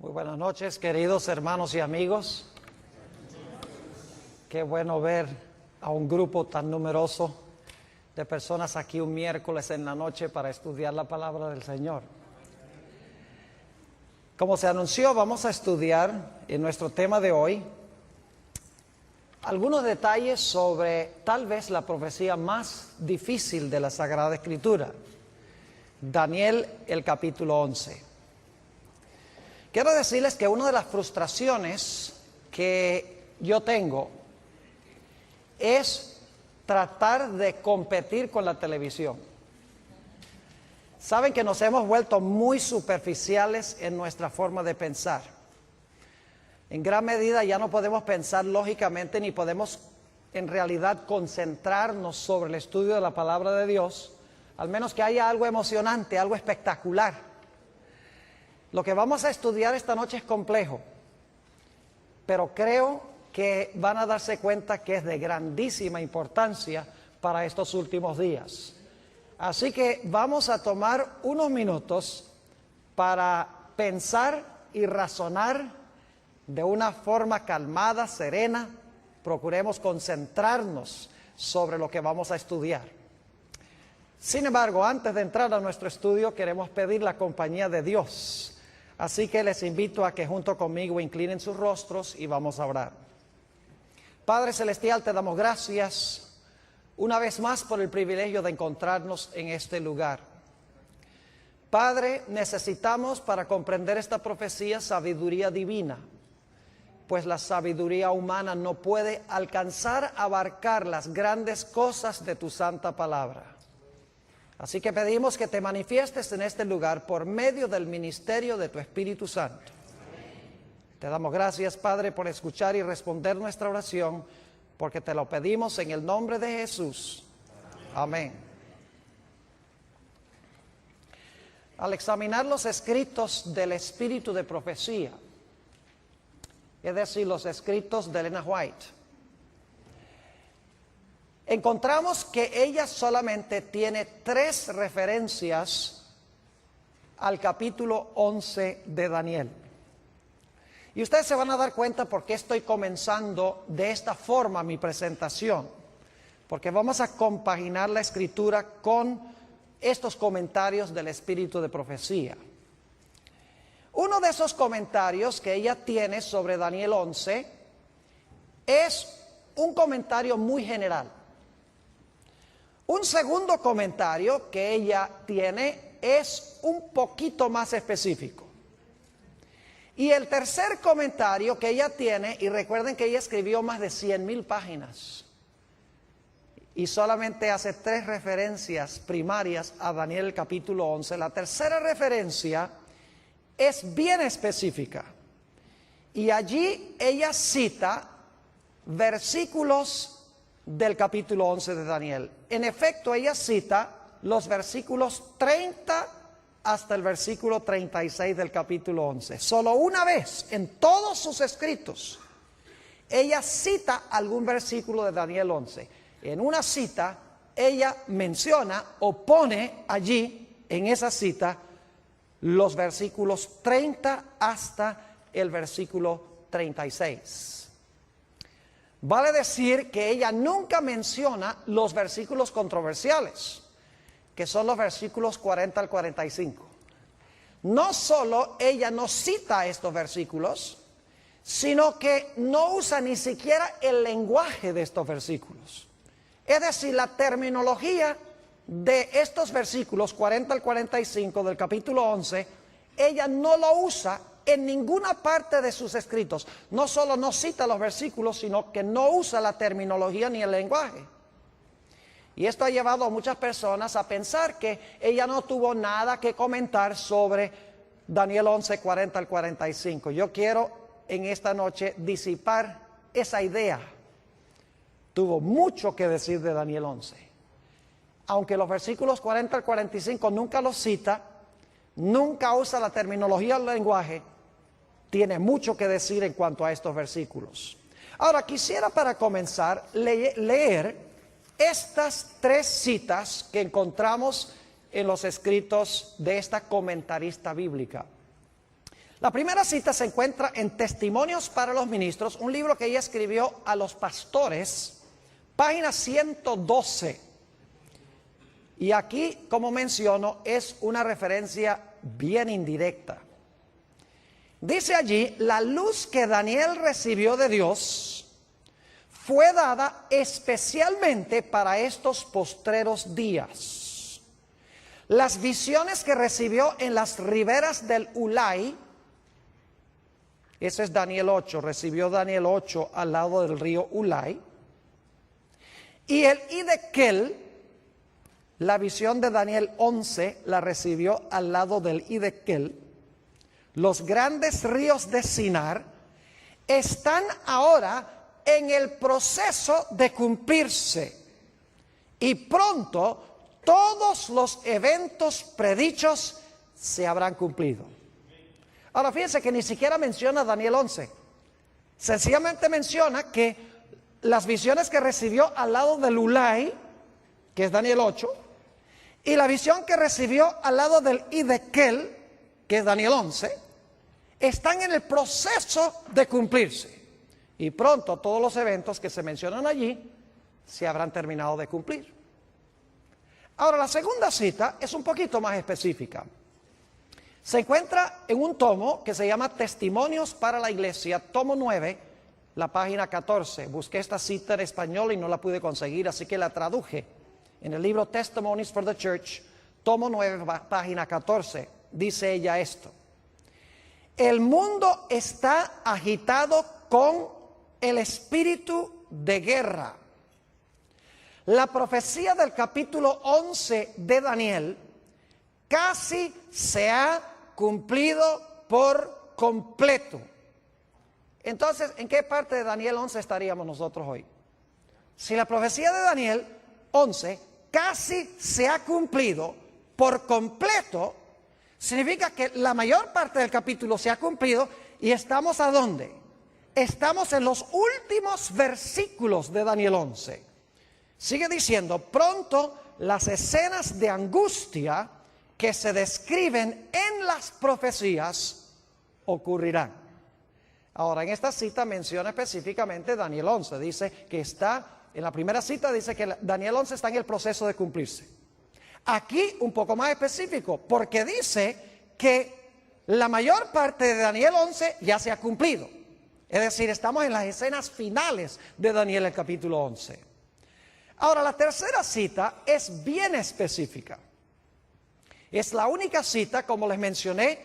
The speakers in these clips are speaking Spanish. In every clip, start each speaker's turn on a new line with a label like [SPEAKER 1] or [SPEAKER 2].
[SPEAKER 1] Muy buenas noches, queridos hermanos y amigos. Qué bueno ver a un grupo tan numeroso de personas aquí un miércoles en la noche para estudiar la palabra del Señor. Como se anunció, vamos a estudiar en nuestro tema de hoy algunos detalles sobre tal vez la profecía más difícil de la Sagrada Escritura, Daniel, el capítulo 11. Quiero decirles que una de las frustraciones que yo tengo es tratar de competir con la televisión. Saben que nos hemos vuelto muy superficiales en nuestra forma de pensar. En gran medida ya no podemos pensar lógicamente ni podemos en realidad concentrarnos sobre el estudio de la palabra de Dios, al menos que haya algo emocionante, algo espectacular. Lo que vamos a estudiar esta noche es complejo, pero creo que van a darse cuenta que es de grandísima importancia para estos últimos días. Así que vamos a tomar unos minutos para pensar y razonar de una forma calmada, serena. Procuremos concentrarnos sobre lo que vamos a estudiar. Sin embargo, antes de entrar a nuestro estudio, queremos pedir la compañía de Dios. Así que les invito a que junto conmigo inclinen sus rostros y vamos a orar. Padre Celestial, te damos gracias una vez más por el privilegio de encontrarnos en este lugar. Padre, necesitamos para comprender esta profecía sabiduría divina, pues la sabiduría humana no puede alcanzar a abarcar las grandes cosas de tu santa palabra. Así que pedimos que te manifiestes en este lugar por medio del ministerio de tu Espíritu Santo. Te damos gracias, Padre, por escuchar y responder nuestra oración, porque te lo pedimos en el nombre de Jesús. Amén. Al examinar los escritos del espíritu de profecía, es decir, los escritos de Ellen White, encontramos que ella solamente tiene 3 referencias al capítulo 11 de Daniel. Y ustedes se van a dar cuenta por qué estoy comenzando de esta forma mi presentación, porque vamos a compaginar la escritura con estos comentarios del espíritu de profecía. Uno de esos comentarios que ella tiene sobre Daniel 11 es un comentario muy general. Un segundo comentario que ella tiene es un poquito más específico. Y el tercer comentario que ella tiene, y recuerden que ella escribió más de 100,000 páginas, y solamente hace 3 referencias primarias a Daniel capítulo 11. La tercera referencia es bien específica, y allí ella cita versículos del capítulo 11 de Daniel. En efecto, ella cita los versículos 30 hasta el versículo 36 del capítulo 11. Solo una vez en todos sus escritos ella cita algún versículo de Daniel 11. En una cita ella menciona o pone allí en esa cita los versículos 30 hasta el versículo 36. Vale decir que ella nunca menciona los versículos controversiales, que son los versículos 40 al 45. No solo ella no cita estos versículos, sino que no usa ni siquiera el lenguaje de estos versículos. Es decir, la terminología de estos versículos 40 al 45 del capítulo 11, ella no lo usa en ninguna parte de sus escritos. No solo no cita los versículos, sino que no usa la terminología ni el lenguaje. Y esto ha llevado a muchas personas a pensar que ella no tuvo nada que comentar sobre Daniel 11, 40 al 45. Yo quiero en esta noche disipar esa idea. Tuvo mucho que decir de Daniel 11. Aunque los versículos 40 al 45 nunca los cita, nunca usa la terminología del lenguaje, tiene mucho que decir en cuanto a estos versículos. Ahora, quisiera para comenzar leer estas 3 citas que encontramos en los escritos de esta comentarista bíblica. La primera cita se encuentra en Testimonios para los Ministros, un libro que ella escribió a los pastores, página 112. Y aquí, como menciono, es una referencia bien indirecta. Dice allí, la luz que Daniel recibió de Dios fue dada especialmente para estos postreros días. Las visiones que recibió en las riberas del Ulai, ese es Daniel 8, recibió Daniel 8 al lado del río Ulai, y el Hiddekel, la visión de Daniel 11 la recibió al lado del Hiddekel. Los grandes ríos de Sinar están ahora en el proceso de cumplirse y pronto todos los eventos predichos se habrán cumplido. Ahora fíjense que ni siquiera menciona Daniel 11, sencillamente menciona que las visiones que recibió al lado del Ulai, que es Daniel 8, y la visión que recibió al lado del Hiddekel, que es Daniel 11, están en el proceso de cumplirse. Y pronto todos los eventos que se mencionan allí se habrán terminado de cumplir. Ahora, la segunda cita es un poquito más específica. Se encuentra en un tomo que se llama Testimonios para la Iglesia, tomo 9, la página 14. Busqué esta cita en español y no la pude conseguir, así que la traduje. En el libro Testimonies for the Church, tomo 9, página 14, dice ella esto. El mundo está agitado con el espíritu de guerra. La profecía del capítulo 11 de Daniel casi se ha cumplido por completo. Entonces, ¿en qué parte de Daniel 11 estaríamos nosotros hoy? Si la profecía de Daniel 11 casi se ha cumplido por completo, significa que la mayor parte del capítulo se ha cumplido y estamos ¿a dónde? Estamos en los últimos versículos de Daniel 11. Sigue diciendo, pronto las escenas de angustia que se describen en las profecías ocurrirán. Ahora, en esta cita menciona específicamente Daniel 11. Dice que está, en la primera cita dice que Daniel 11 está en el proceso de cumplirse. Aquí un poco más específico, porque dice que la mayor parte de Daniel 11 ya se ha cumplido. Es decir, estamos en las escenas finales de Daniel, el capítulo 11. Ahora, la tercera cita es bien específica. Es la única cita, como les mencioné,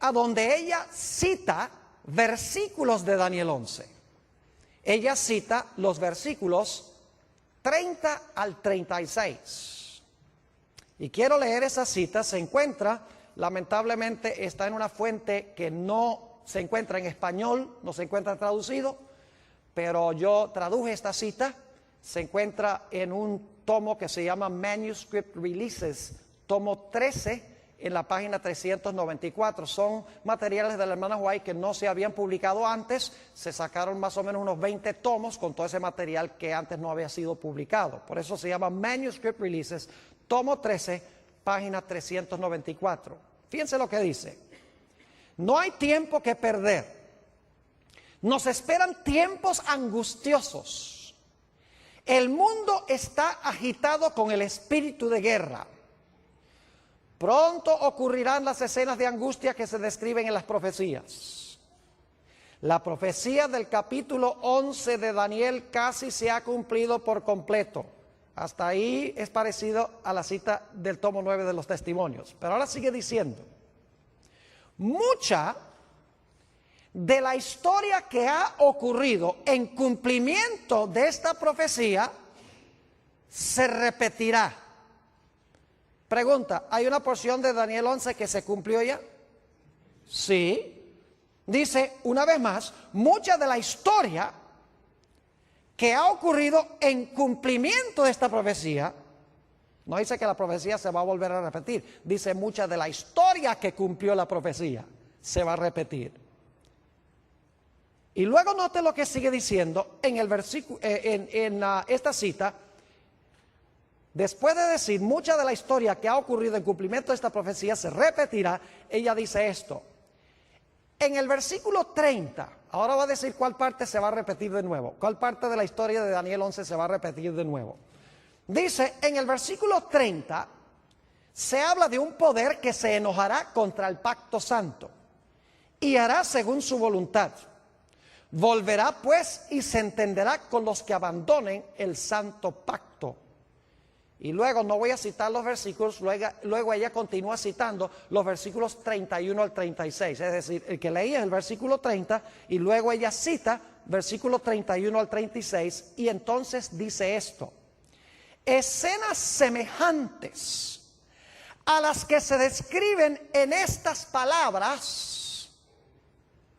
[SPEAKER 1] a donde ella cita versículos de Daniel 11. Ella cita los versículos 30 al 36. Y quiero leer esa cita. Se encuentra, lamentablemente, está en una fuente que no se encuentra en español, no se encuentra traducido, pero yo traduje esta cita. Se encuentra en un tomo que se llama Manuscript Releases, tomo 13, en la página 394. Son materiales de la hermana White que no se habían publicado antes. Se sacaron más o menos unos 20 tomos con todo ese material que antes no había sido publicado. Por eso se llama Manuscript Releases, tomo 13, página 394. Fíjense lo que dice. No hay tiempo que perder. Nos esperan tiempos angustiosos. El mundo está agitado con el espíritu de guerra. Pronto ocurrirán las escenas de angustia que se describen en las profecías. La profecía del capítulo 11 de Daniel casi se ha cumplido por completo. Hasta ahí es parecido a la cita del tomo 9 de los Testimonios. Pero ahora sigue diciendo, mucha de la historia que ha ocurrido en cumplimiento de esta profecía se repetirá. Pregunta, ¿hay una porción de Daniel 11 que se cumplió ya? Sí. Dice, una vez más, mucha de la historia que ha ocurrido en cumplimiento de esta profecía, no dice que la profecía se va a volver a repetir, dice mucha de la historia que cumplió la profecía se va a repetir. Y luego note lo que sigue diciendo en el versículo, esta cita. Después de decir mucha de la historia que ha ocurrido en cumplimiento de esta profecía se repetirá, ella dice esto: En el versículo 30, ahora va a decir cuál parte se va a repetir de nuevo, cuál parte de la historia de Daniel 11 se va a repetir de nuevo. Dice, en el versículo 30, se habla de un poder que se enojará contra el pacto santo y hará según su voluntad. Volverá pues y se entenderá con los que abandonen el santo pacto. Y luego, no voy a citar los versículos, luego ella continúa citando los versículos 31 al 36. Es decir, el que leía el versículo 30 y luego ella cita versículo 31 al 36 y entonces dice esto. Escenas semejantes a las que se describen en estas palabras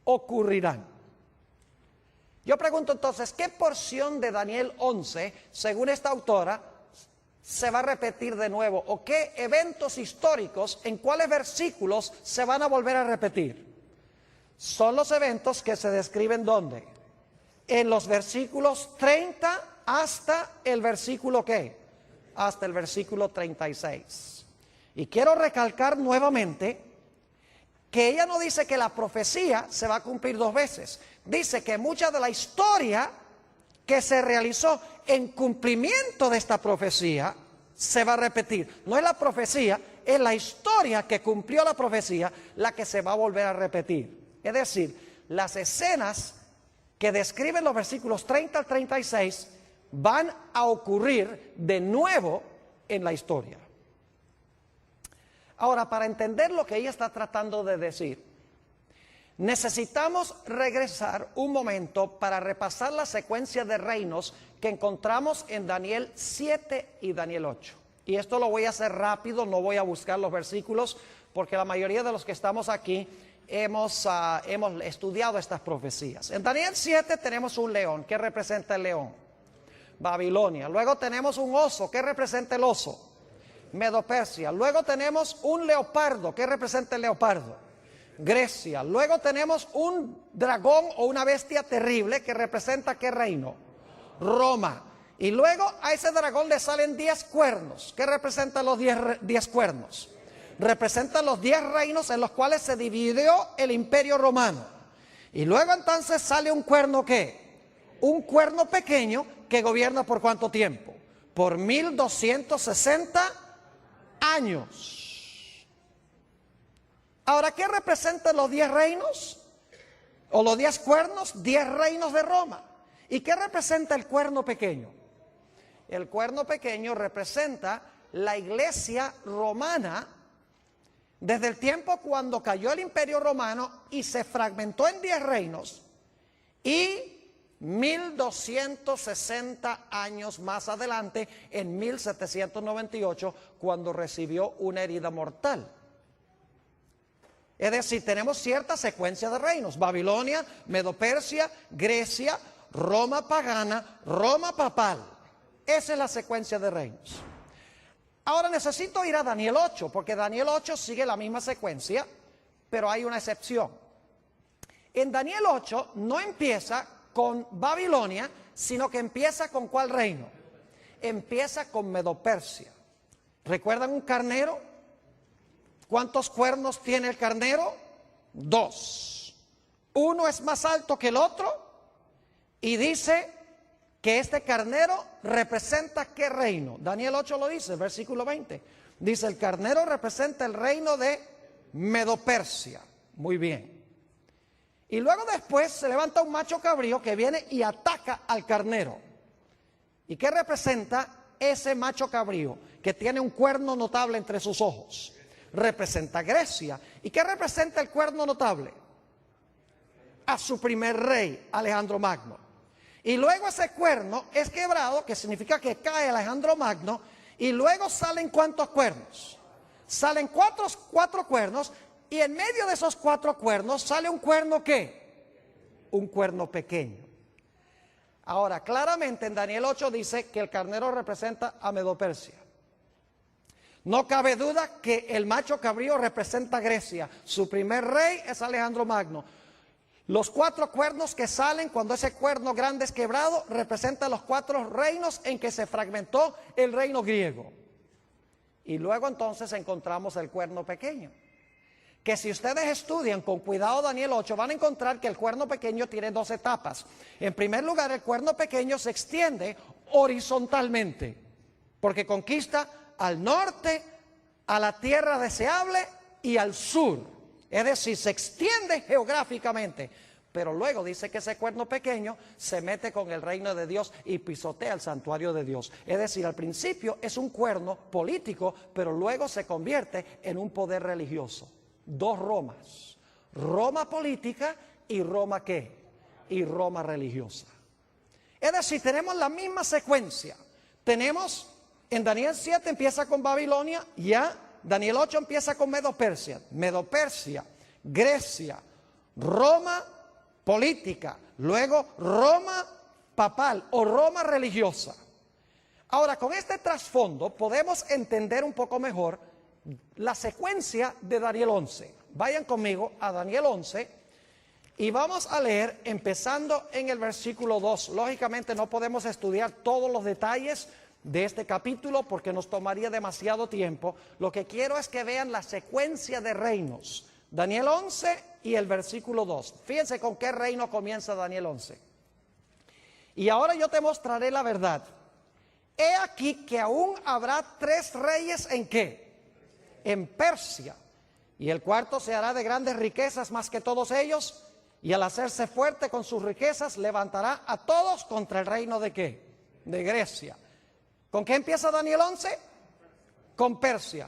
[SPEAKER 1] ocurrirán. Yo pregunto entonces, ¿qué porción de Daniel 11, según esta autora, se va a repetir de nuevo? ¿O qué eventos históricos, en cuáles versículos se van a volver a repetir? Son los eventos que se describen ¿dónde? En los versículos 30 hasta el versículo ¿qué? Hasta el versículo 36. Y quiero recalcar nuevamente que ella no dice que la profecía se va a cumplir dos veces. Dice que mucha de la historia que se realizó en cumplimiento de esta profecía se va a repetir. No es la profecía, es la historia que cumplió la profecía la que se va a volver a repetir. Es decir, las escenas que describen los versículos 30 al 36 van a ocurrir de nuevo en la historia. Ahora, para entender lo que ella está tratando de decir, necesitamos regresar un momento para repasar la secuencia de reinos que encontramos en Daniel 7 y Daniel 8. Y esto lo voy a hacer rápido, no voy a buscar los versículos, porque la mayoría de los que estamos aquí hemos estudiado estas profecías. En Daniel 7 tenemos un león. ¿Qué representa el león? Babilonia. Luego tenemos un oso. ¿Qué representa el oso? Medo-Persia. Luego tenemos un leopardo. ¿Qué representa el leopardo? Grecia. Luego tenemos un dragón o una bestia terrible que representa ¿qué reino? Roma. Y luego a ese dragón le salen 10 cuernos. ¿Qué representan los 10 cuernos? Representan los 10 reinos en los cuales se dividió el imperio romano. Y luego entonces sale un cuerno ¿qué? Un cuerno pequeño que gobierna ¿por cuánto tiempo? Por 1260 años. Ahora, ¿qué representan los 10 reinos? O los 10 cuernos, 10 reinos de Roma. ¿Y qué representa el cuerno pequeño? El cuerno pequeño representa la iglesia romana desde el tiempo cuando cayó el imperio romano y se fragmentó en 10 reinos y 1260 años más adelante, en 1798, cuando recibió una herida mortal. Es decir, tenemos cierta secuencia de reinos: Babilonia, Medo-Persia, Grecia, Roma pagana, Roma papal. Esa es la secuencia de reinos. Ahora necesito ir a Daniel 8, porque Daniel 8 sigue la misma secuencia, pero hay una excepción. En Daniel 8 no empieza con Babilonia, sino que empieza con ¿cuál reino? Empieza con Medo-Persia. ¿Recuerdan un carnero? ¿Cuántos cuernos tiene el carnero? 2. Uno es más alto que el otro y dice que este carnero representa ¿qué reino? Daniel 8 lo dice, versículo 20. Dice, el carnero representa el reino de Medo-Persia. Muy bien. Y luego después se levanta un macho cabrío que viene y ataca al carnero. ¿Y qué representa ese macho cabrío que tiene un cuerno notable entre sus ojos? Representa Grecia. ¿Y qué representa el cuerno notable? A su primer rey, Alejandro Magno. Y luego ese cuerno es quebrado, que significa que cae Alejandro Magno, y luego salen ¿cuántos cuernos? Salen cuatro cuernos, y en medio de esos 4 cuernos sale un cuerno ¿qué? Un cuerno pequeño. Ahora, claramente en Daniel 8 dice que el carnero representa a Medo-Persia. No cabe duda que el macho cabrío representa a Grecia. Su primer rey es Alejandro Magno. Los 4 cuernos que salen cuando ese cuerno grande es quebrado representan los 4 reinos en que se fragmentó el reino griego. Y luego entonces encontramos el cuerno pequeño, que si ustedes estudian con cuidado Daniel 8, van a encontrar que el cuerno pequeño tiene dos etapas. En primer lugar, el cuerno pequeño se extiende horizontalmente, porque conquista al norte, a la tierra deseable y al sur. Es decir, se extiende geográficamente. Pero luego dice que ese cuerno pequeño se mete con el reino de Dios y pisotea el santuario de Dios. Es decir, al principio es un cuerno político, pero luego se convierte en un poder religioso. Dos Romas, Roma política y Roma ¿qué? Y Roma religiosa. Es decir, tenemos la misma secuencia. Tenemos, en Daniel 7 empieza con Babilonia, ya Daniel 8 empieza con Medo-Persia, Grecia, Roma política, luego Roma papal o Roma religiosa. Ahora, con este trasfondo podemos entender un poco mejor la secuencia de Daniel 11. Vayan conmigo a Daniel 11 y vamos a leer empezando en el versículo 2. Lógicamente no podemos estudiar todos los detalles de este capítulo porque nos tomaría demasiado tiempo. Lo que quiero es que vean la secuencia de reinos. Daniel 11 y el versículo 2. Fíjense con qué reino comienza Daniel 11. Y ahora yo te mostraré la verdad. He aquí que aún habrá 3 reyes ¿en qué? En Persia. Y el cuarto se hará de grandes riquezas más que todos ellos. Y al hacerse fuerte con sus riquezas levantará a todos contra el reino ¿de qué? De Grecia. ¿Con qué empieza Daniel 11? Con Persia.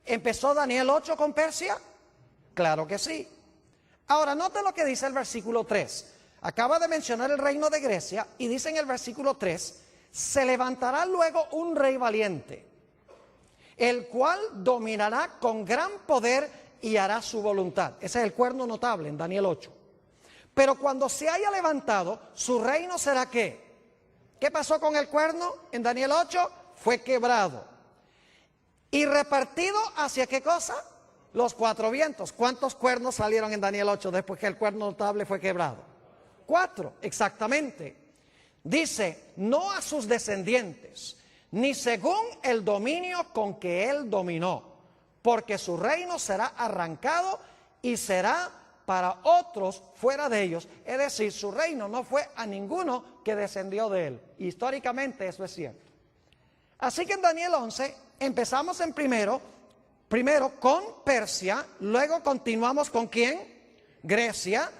[SPEAKER 1] ¿Empezó Daniel 8 con Persia? Claro que sí. Ahora, note lo que dice el versículo 3. Acaba de mencionar el reino de Grecia y dice en el versículo 3, se levantará luego un rey valiente, el cual dominará con gran poder y hará su voluntad. Ese es el cuerno notable en Daniel 8. Pero cuando se haya levantado, su reino será ¿qué? ¿Qué pasó con el cuerno en Daniel 8? Fue quebrado. ¿Y repartido hacia qué cosa? Los 4 vientos. ¿Cuántos cuernos salieron en Daniel 8 después que el cuerno notable fue quebrado? 4, exactamente. Dice, no a sus descendientes, ni según el dominio con que él dominó, porque su reino será arrancado y será para otros fuera de ellos. Es decir, su reino no fue a ninguno que descendió de él. Históricamente eso es cierto. Así que en Daniel 11 empezamos en primero con Persia, luego continuamos con ¿quién? Grecia,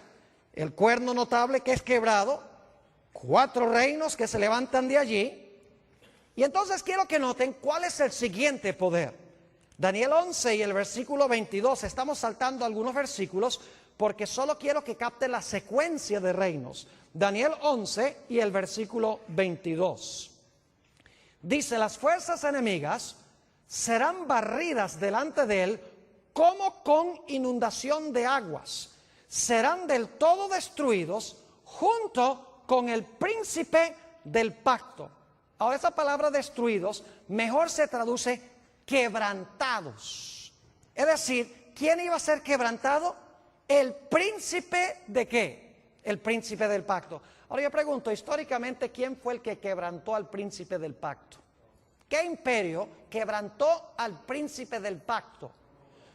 [SPEAKER 1] el cuerno notable que es quebrado, 4 reinos que se levantan de allí. Y entonces quiero que noten cuál es el siguiente poder. Daniel 11 y el versículo 22, estamos saltando algunos versículos porque solo quiero que capten la secuencia de reinos. Daniel 11 y el versículo 22. Dice, las fuerzas enemigas serán barridas delante de él como con inundación de aguas. Serán del todo destruidos junto con el príncipe del pacto. Ahora esa palabra destruidos mejor se traduce quebrantados. Es decir, ¿quién iba a ser quebrantado? El príncipe ¿de qué? El príncipe del pacto. Ahora yo pregunto, históricamente, ¿quién fue el que quebrantó al príncipe del pacto? ¿Qué imperio quebrantó al príncipe del pacto?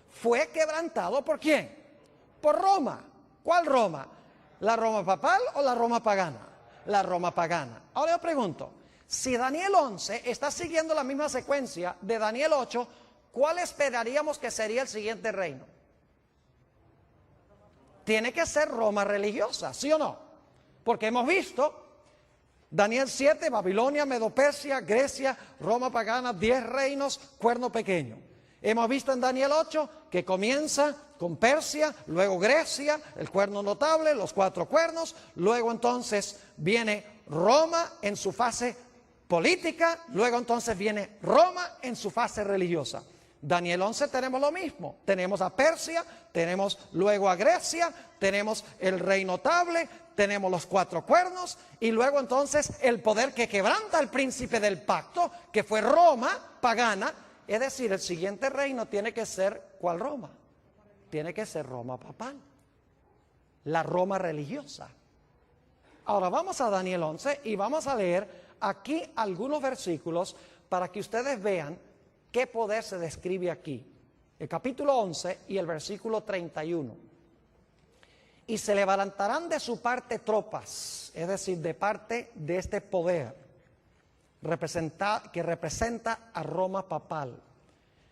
[SPEAKER 1] Fue quebrantado ¿por quién? Por Roma. ¿Cuál Roma? ¿La Roma papal o la Roma pagana? La Roma pagana. Ahora yo pregunto, si Daniel 11 está siguiendo la misma secuencia de Daniel 8, ¿cuál esperaríamos que sería el siguiente reino? Tiene que ser Roma religiosa, ¿sí o no? Porque hemos visto Daniel 7, Babilonia, Medo-Persia, Grecia, Roma pagana, 10 reinos, cuerno pequeño. Hemos visto en Daniel 8 que comienza con Persia, luego Grecia, el cuerno notable, los 4 cuernos, luego entonces viene Roma en su fase política, luego entonces viene Roma en su fase religiosa. Daniel 11 tenemos lo mismo, tenemos a Persia, tenemos luego a Grecia, tenemos el rey notable, tenemos los 4 cuernos y luego entonces el poder que quebranta al príncipe del pacto, que fue Roma pagana. Es decir, el siguiente reino tiene que ser, ¿cuál Roma? Tiene que ser Roma papal, la Roma religiosa. Ahora vamos a Daniel 11 y vamos a leer aquí algunos versículos para que ustedes vean qué poder se describe aquí. el capítulo 11 y el versículo 31. Y se levantarán de su parte tropas, es decir, de parte de este poder que representa a Roma papal,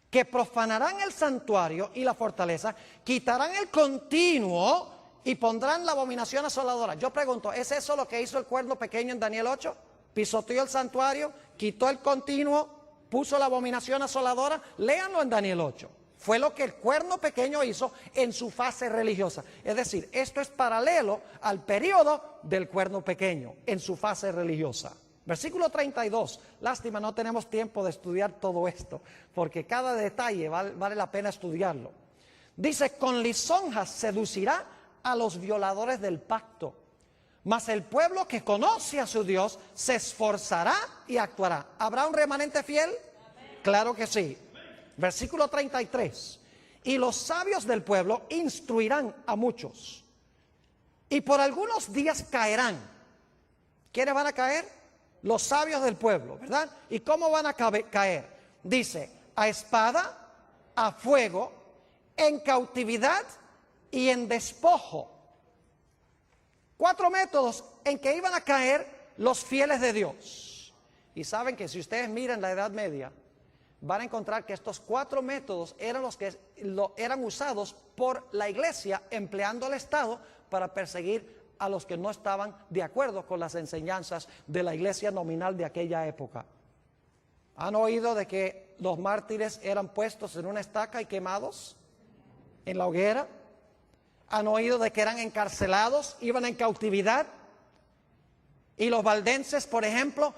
[SPEAKER 1] que profanarán el santuario y la fortaleza, quitarán el continuo y pondrán la abominación asoladora. Yo pregunto, ¿es eso lo que hizo el cuerno pequeño en Daniel 8? Pisoteó el santuario, quitó el continuo, puso la abominación asoladora. Léanlo en Daniel 8. Fue lo que el cuerno pequeño hizo en su fase religiosa. Es decir, esto es paralelo al periodo del cuerno pequeño en su fase religiosa. Versículo 32, lástima, no tenemos tiempo de estudiar todo esto, porque cada detalle vale la pena estudiarlo. Dice, con lisonjas seducirá a los violadores del pacto, mas el pueblo que conoce a su Dios se esforzará y actuará. ¿Habrá un remanente fiel? Claro que sí. Versículo 33, y los sabios del pueblo instruirán a muchos, y por algunos días caerán. ¿Quiénes van a caer? Los sabios del pueblo, ¿verdad? ¿Y cómo van a caer? Dice, a espada, a fuego, en cautividad y en despojo. 4 métodos en que iban a caer los fieles de Dios. Y saben que si ustedes miran la Edad Media, van a encontrar que estos 4 métodos eran los que eran usados por la iglesia, empleando al Estado para perseguir a los que no estaban de acuerdo con las enseñanzas de la iglesia nominal de aquella época. ¿Han oído de que los mártires eran puestos en una estaca y quemados en la hoguera? ¿Han oído de que eran encarcelados, iban en cautividad? Y los valdenses, por ejemplo,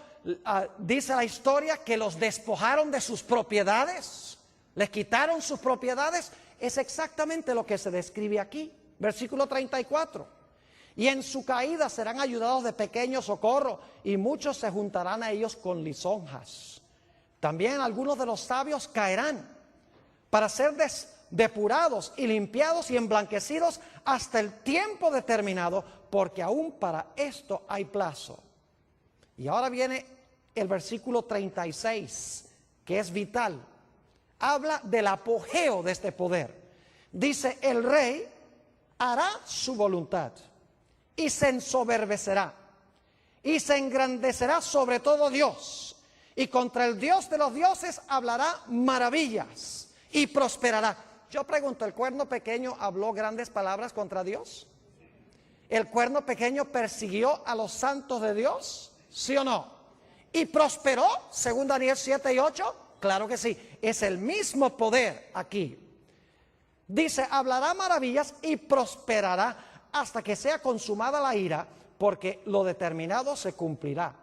[SPEAKER 1] dice la historia que los despojaron de sus propiedades, les quitaron sus propiedades. Es exactamente lo que se describe aquí, versículo 34. Y en su caída serán ayudados de pequeño socorro, y muchos se juntarán a ellos con lisonjas. También algunos de los sabios caerán para ser depurados y limpiados y emblanquecidos hasta el tiempo determinado, porque aún para esto hay plazo. Y ahora viene el versículo 36, que es vital. Habla del apogeo de este poder. Dice, el rey hará su voluntad y se ensoberbecerá y se engrandecerá sobre todo Dios, y contra el Dios de los dioses hablará maravillas y prosperará. Yo pregunto, ¿el cuerno pequeño habló grandes palabras contra Dios? ¿El cuerno pequeño persiguió a los santos de Dios? ¿Sí o no? ¿Y prosperó, según Daniel 7 y 8? Claro que sí, es el mismo poder aquí. Dice, hablará maravillas y prosperará hasta que sea consumada la ira, porque lo determinado se cumplirá.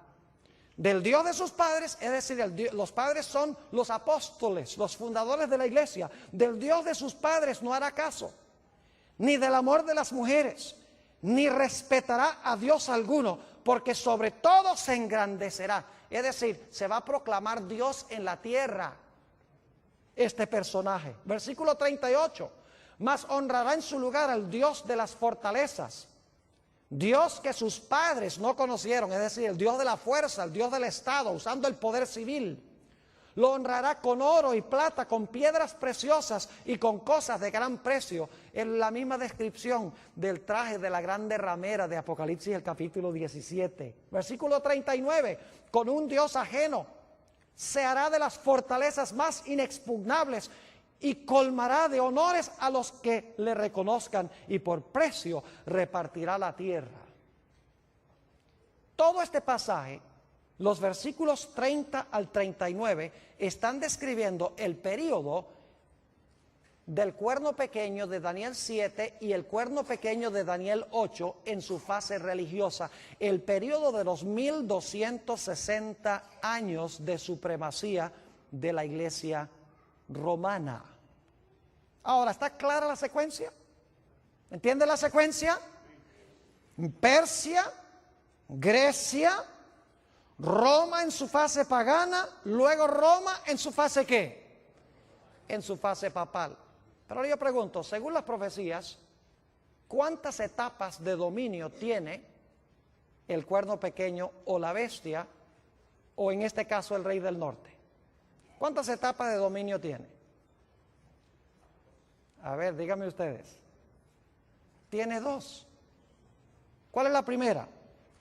[SPEAKER 1] Del Dios de sus padres, es decir, los padres son los apóstoles, los fundadores de la iglesia. Del Dios de sus padres no hará caso, ni del amor de las mujeres, ni respetará a Dios alguno, porque sobre todo se engrandecerá. Es decir, se va a proclamar Dios en la tierra, este personaje. Versículo 38. Mas honrará en su lugar al Dios de las fortalezas, Dios que sus padres no conocieron, es decir, el Dios de la fuerza, el Dios del Estado, usando el poder civil. Lo honrará con oro y plata, con piedras preciosas y con cosas de gran precio. En la misma descripción del traje de la grande ramera de Apocalipsis, el capítulo 17. Versículo 39, con un Dios ajeno se hará de las fortalezas más inexpugnables y colmará de honores a los que le reconozcan, y por precio repartirá la tierra. Todo este pasaje, los versículos 30 al 39, están describiendo el periodo del cuerno pequeño de Daniel 7 y el cuerno pequeño de Daniel 8 en su fase religiosa, el periodo de los 1260 años de supremacía de la iglesia romana. Ahora, ¿está clara la secuencia? ¿Entiende la secuencia? Persia, Grecia, Roma en su fase pagana, luego Roma en su fase ¿qué? En su fase papal. Pero yo pregunto, según las profecías, ¿cuántas etapas de dominio tiene el cuerno pequeño o la bestia, o en este caso el rey del norte? ¿Cuántas etapas de dominio tiene? A ver, díganme ustedes. Tiene dos. ¿Cuál es la primera?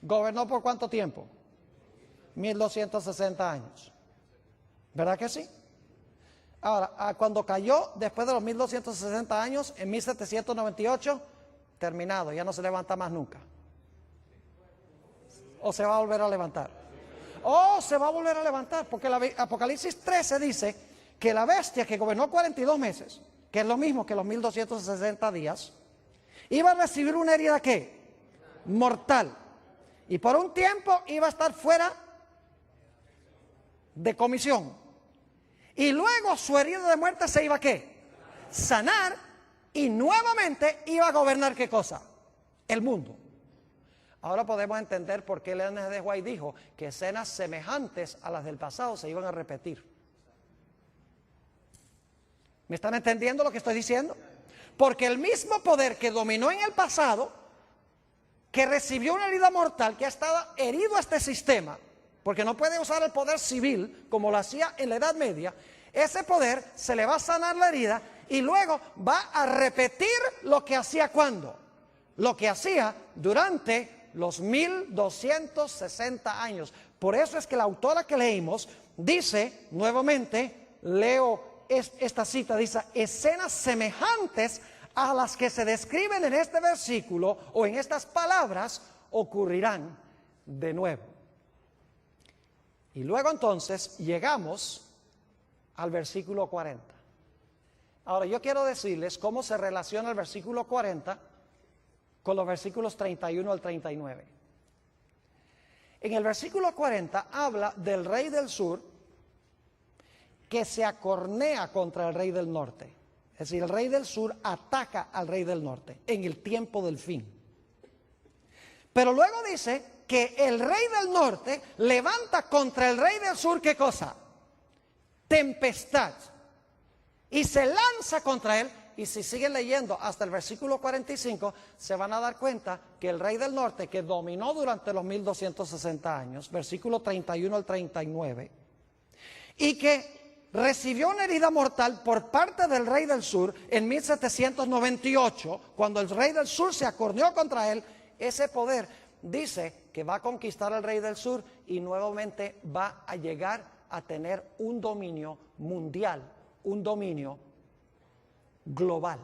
[SPEAKER 1] ¿Gobernó por cuánto tiempo? 1260 años. ¿Verdad que sí? Ahora, cuando cayó, después de los 1260 años, en 1798, terminado, ya no se levanta más nunca. ¿O se va a volver a levantar? ¡Oh, se va a volver a levantar! Porque Apocalipsis 13 dice que la bestia que gobernó 42 meses, que es lo mismo que los 1260 días, iba a recibir una herida, ¿qué? Mortal. Y por un tiempo iba a estar fuera de comisión. Y luego su herida de muerte se iba a ¿qué? Sanar, y nuevamente iba a gobernar ¿qué cosa? El mundo. Ahora podemos entender por qué Ellen G. White dijo que escenas semejantes a las del pasado se iban a repetir. ¿Me están entendiendo lo que estoy diciendo? Porque el mismo poder que dominó en el pasado, que recibió una herida mortal, que ha estado herido a este sistema, porque no puede usar el poder civil como lo hacía en la Edad Media, ese poder se le va a sanar la herida y luego va a repetir lo que hacía ¿cuándo? Lo que hacía durante los 1260 años. Por eso es que la autora que leímos dice, nuevamente, leo esta cita, dice, escenas semejantes a las que se describen en este versículo o en estas palabras ocurrirán de nuevo. Y luego entonces llegamos al versículo 40. Ahora yo quiero decirles cómo se relaciona el versículo 40 con los versículos 31 al 39. En el versículo 40 habla del rey del sur que se acornea contra el rey del norte. Es decir, el rey del sur ataca al rey del norte en el tiempo del fin. Pero luego dice que el rey del norte levanta contra el rey del sur, ¿qué cosa? Tempestad. Y se lanza contra él. Y si siguen leyendo hasta el versículo 45, se van a dar cuenta que el rey del norte, que dominó durante los 1260 años, versículo 31 al 39, y que recibió una herida mortal por parte del rey del sur en 1798, cuando el rey del sur se acorneó contra él, ese poder dice que va a conquistar al rey del sur y nuevamente va a llegar a tener un dominio mundial, un dominio global.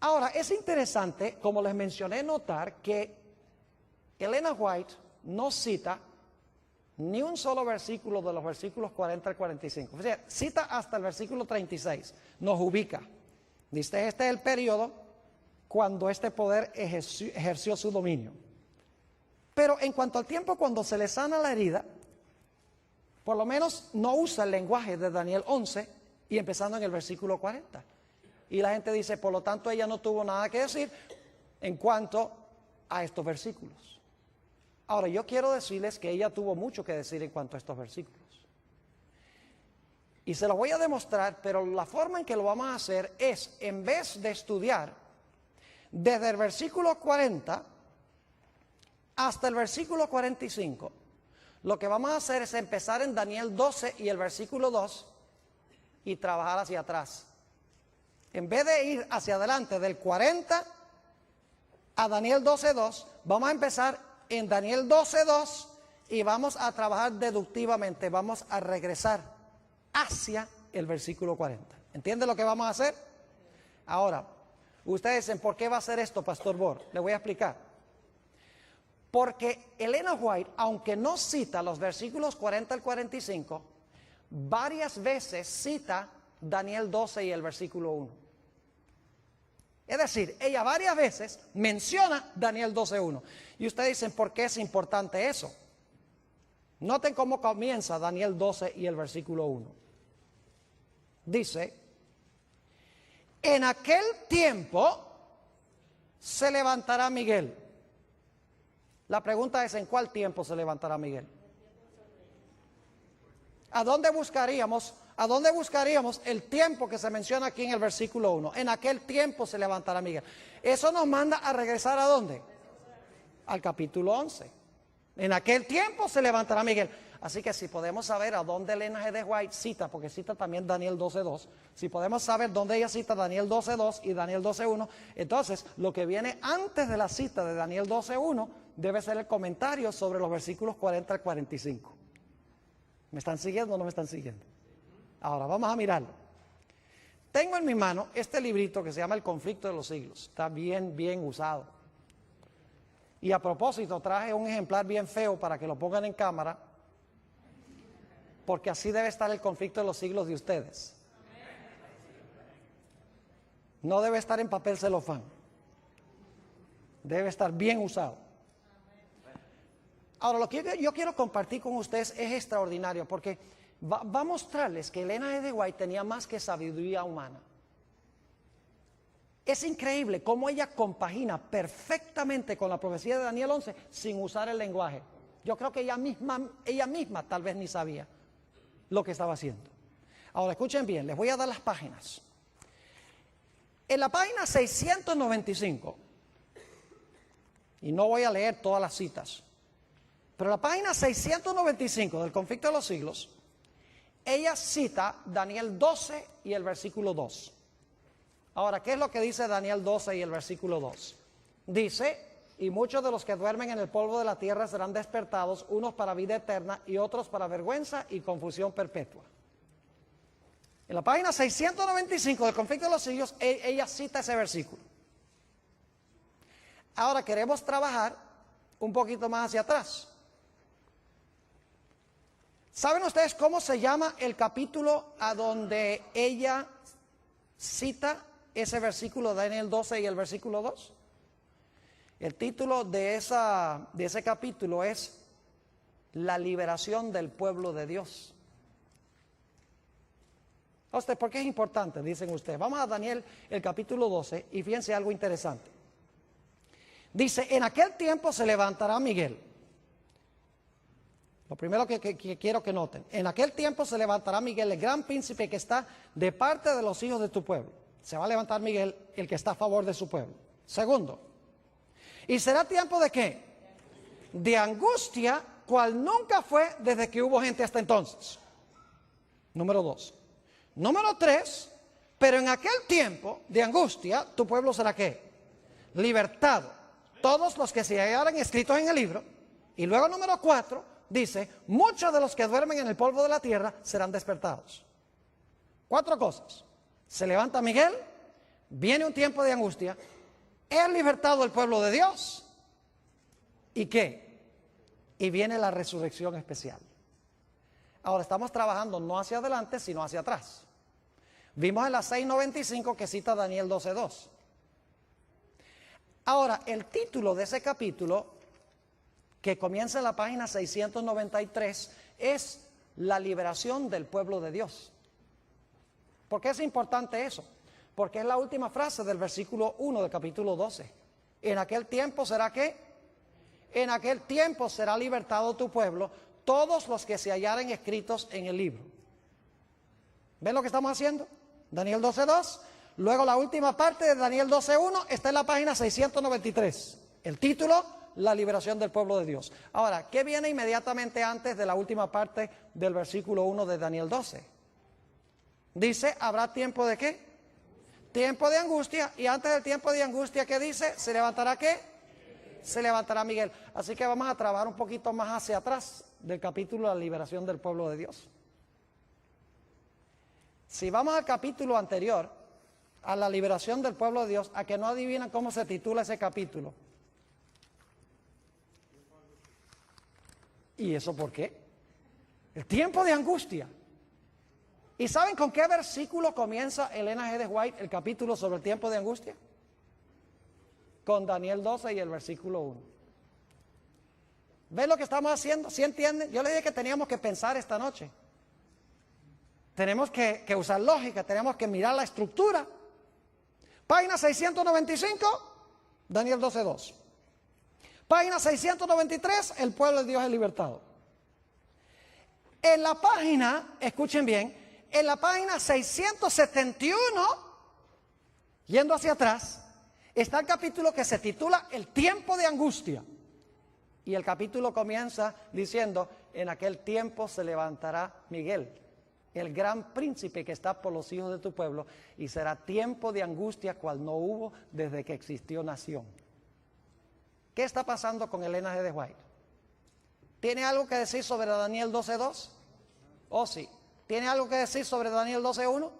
[SPEAKER 1] Ahora, es interesante, como les mencioné, notar que Ellen G. White no cita ni un solo versículo de los versículos 40 al 45. O sea, cita hasta el versículo 36, nos ubica. Dice, este es el periodo cuando este poder ejerció su dominio. Pero en cuanto al tiempo cuando se le sana la herida, por lo menos no usa el lenguaje de Daniel 11 y empezando en el versículo 40. Y la gente dice, por lo tanto, ella no tuvo nada que decir en cuanto a estos versículos. Ahora, yo quiero decirles que ella tuvo mucho que decir en cuanto a estos versículos. Y se lo voy a demostrar, pero la forma en que lo vamos a hacer es, en vez de estudiar desde el versículo 40 hasta el versículo 45, lo que vamos a hacer es empezar en Daniel 12 y el versículo 2 y trabajar hacia atrás. En vez de ir hacia adelante del 40 a Daniel 12.2, vamos a empezar en Daniel 12.2 y vamos a trabajar deductivamente, vamos a regresar hacia el versículo 40. ¿Entiende lo que vamos a hacer? Ahora, ustedes dicen, ¿por qué va a hacer esto, Pastor Bor? Le voy a explicar. Porque Ellen G. White, aunque no cita los versículos 40 al 45, varias veces cita Daniel 12 y el versículo 1. Es decir, ella varias veces menciona Daniel 12.1. Y ustedes dicen, ¿por qué es importante eso? Noten cómo comienza Daniel 12 y el versículo 1. Dice, en aquel tiempo se levantará Miguel. La pregunta es, ¿en cuál tiempo se levantará Miguel? ¿A dónde buscaríamos el tiempo que se menciona aquí en el versículo 1? En aquel tiempo se levantará Miguel. Eso nos manda a regresar ¿a dónde? Al capítulo 11. En aquel tiempo se levantará Miguel. Así que si podemos saber a dónde Elena G. de White cita, porque cita también Daniel 12:2, si podemos saber dónde ella cita Daniel 12:2 y Daniel 12:1, entonces lo que viene antes de la cita de Daniel 12:1 debe ser el comentario sobre los versículos 40 al 45. ¿Me están siguiendo o no me están siguiendo? Ahora vamos a mirarlo. Tengo en mi mano este librito que se llama El conflicto de los siglos. Está bien usado. Y a propósito traje un ejemplar bien feo para que lo pongan en cámara, porque así debe estar el conflicto de los siglos de ustedes. No debe estar en papel celofán. Debe estar bien usado. Ahora, lo que yo quiero compartir con ustedes es extraordinario, porque va a mostrarles que Elena G. de White tenía más que sabiduría humana. Es increíble cómo ella compagina perfectamente con la profecía de Daniel 11 sin usar el lenguaje. Yo creo que ella misma tal vez ni sabía lo que estaba haciendo. Ahora escuchen bien, les voy a dar las páginas. En la página 695, y no voy a leer todas las citas, pero en la página 695 del conflicto de los siglos, ella cita Daniel 12 y el versículo 2. Ahora, ¿qué es lo que dice Daniel 12 y el versículo 2? Dice: y muchos de los que duermen en el polvo de la tierra serán despertados, unos para vida eterna y otros para vergüenza y confusión perpetua. En la página 695 del conflicto de los siglos, ella cita ese versículo. Ahora queremos trabajar un poquito más hacia atrás. ¿Saben ustedes cómo se llama el capítulo a donde ella cita ese versículo de Daniel 12 y el versículo 2? El título de ese capítulo es La liberación del pueblo de Dios. ¿Por qué es importante? Dicen ustedes. Vamos a Daniel, el capítulo 12, y fíjense algo interesante. Dice: en aquel tiempo se levantará Miguel. Lo primero que quiero que noten: en aquel tiempo se levantará Miguel, el gran príncipe que está de parte de los hijos de tu pueblo. Se va a levantar Miguel, el que está a favor de su pueblo. Segundo, ¿y será tiempo de qué? De angustia, cual nunca fue desde que hubo gente hasta entonces. Número 2. Número 3, pero en aquel tiempo de angustia, tu pueblo será ¿qué? Libertado. Todos los que se hallaran escritos en el libro. Y luego número 4, dice: muchos de los que duermen en el polvo de la tierra serán despertados. 4 cosas. Se levanta Miguel, viene un tiempo de angustia, es libertado el pueblo de Dios. ¿Y qué? Y viene la resurrección especial. Ahora estamos trabajando no hacia adelante, sino hacia atrás. Vimos en la 695 que cita Daniel 12:2. Ahora, el título de ese capítulo, que comienza en la página 693, es La liberación del pueblo de Dios. ¿Por qué es importante eso? Porque es la última frase del versículo 1 del capítulo 12. En aquel tiempo será ¿qué? En aquel tiempo será libertado tu pueblo, todos los que se hallaren escritos en el libro. ¿Ven lo que estamos haciendo? Daniel 12:2. Luego la última parte de Daniel 12:1 está en la página 693. El título: La liberación del pueblo de Dios. Ahora, ¿qué viene inmediatamente antes de la última parte del versículo 1 de Daniel 12? Dice: ¿habrá tiempo de qué? Tiempo de angustia. Y antes del tiempo de angustia, ¿qué dice? ¿Se levantará qué? Se levantará Miguel. Así que vamos a trabajar un poquito más hacia atrás del capítulo de la liberación del pueblo de Dios. Si vamos al capítulo anterior, a la liberación del pueblo de Dios, a que no adivinan cómo se titula ese capítulo. ¿Y eso por qué? El tiempo de angustia. ¿Y saben con qué versículo comienza Elena G. de White el capítulo sobre el tiempo de angustia? Con Daniel 12 y el versículo 1. ¿Ven lo que estamos haciendo? ¿Sí entienden? Yo les dije que teníamos que pensar esta noche. Tenemos que usar lógica, tenemos que mirar la estructura. Página 695, Daniel 12:2. Página 693, el pueblo de Dios es libertado. En la página, escuchen bien, en la página 671, yendo hacia atrás, está el capítulo que se titula El tiempo de angustia. Y el capítulo comienza diciendo, en aquel tiempo se levantará Miguel, el gran príncipe que está por los hijos de tu pueblo, y será tiempo de angustia cual no hubo desde que existió nación. ¿Qué está pasando con el linaje de White? ¿Tiene algo que decir sobre Daniel 12:2? Oh, sí. ¿Tiene algo que decir sobre Daniel 12:1?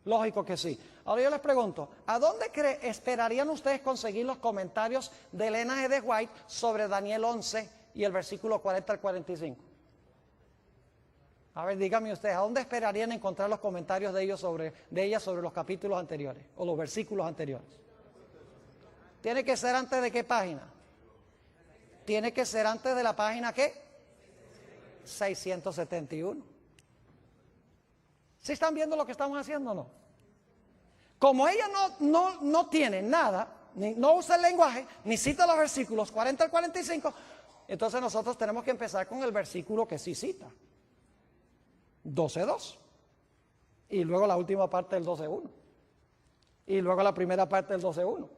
[SPEAKER 1] Lógico que sí. Ahora yo les pregunto, ¿a dónde esperarían ustedes conseguir los comentarios del linaje de White sobre Daniel 11 y el versículo 40 al 45? A ver, díganme ustedes, ¿a dónde esperarían encontrar los comentarios de ella sobre los capítulos anteriores o los versículos anteriores? ¿Tiene que ser antes de qué página? Tiene que ser antes de la página ¿qué? 671. ¿Sí están viendo lo que estamos haciendo o no? Como ella no tiene nada, no usa el lenguaje, ni cita los versículos 40 al 45, entonces nosotros tenemos que empezar con el versículo que sí cita. 12:2. Y luego la última parte del 12:1. Y luego la primera parte del 12:1.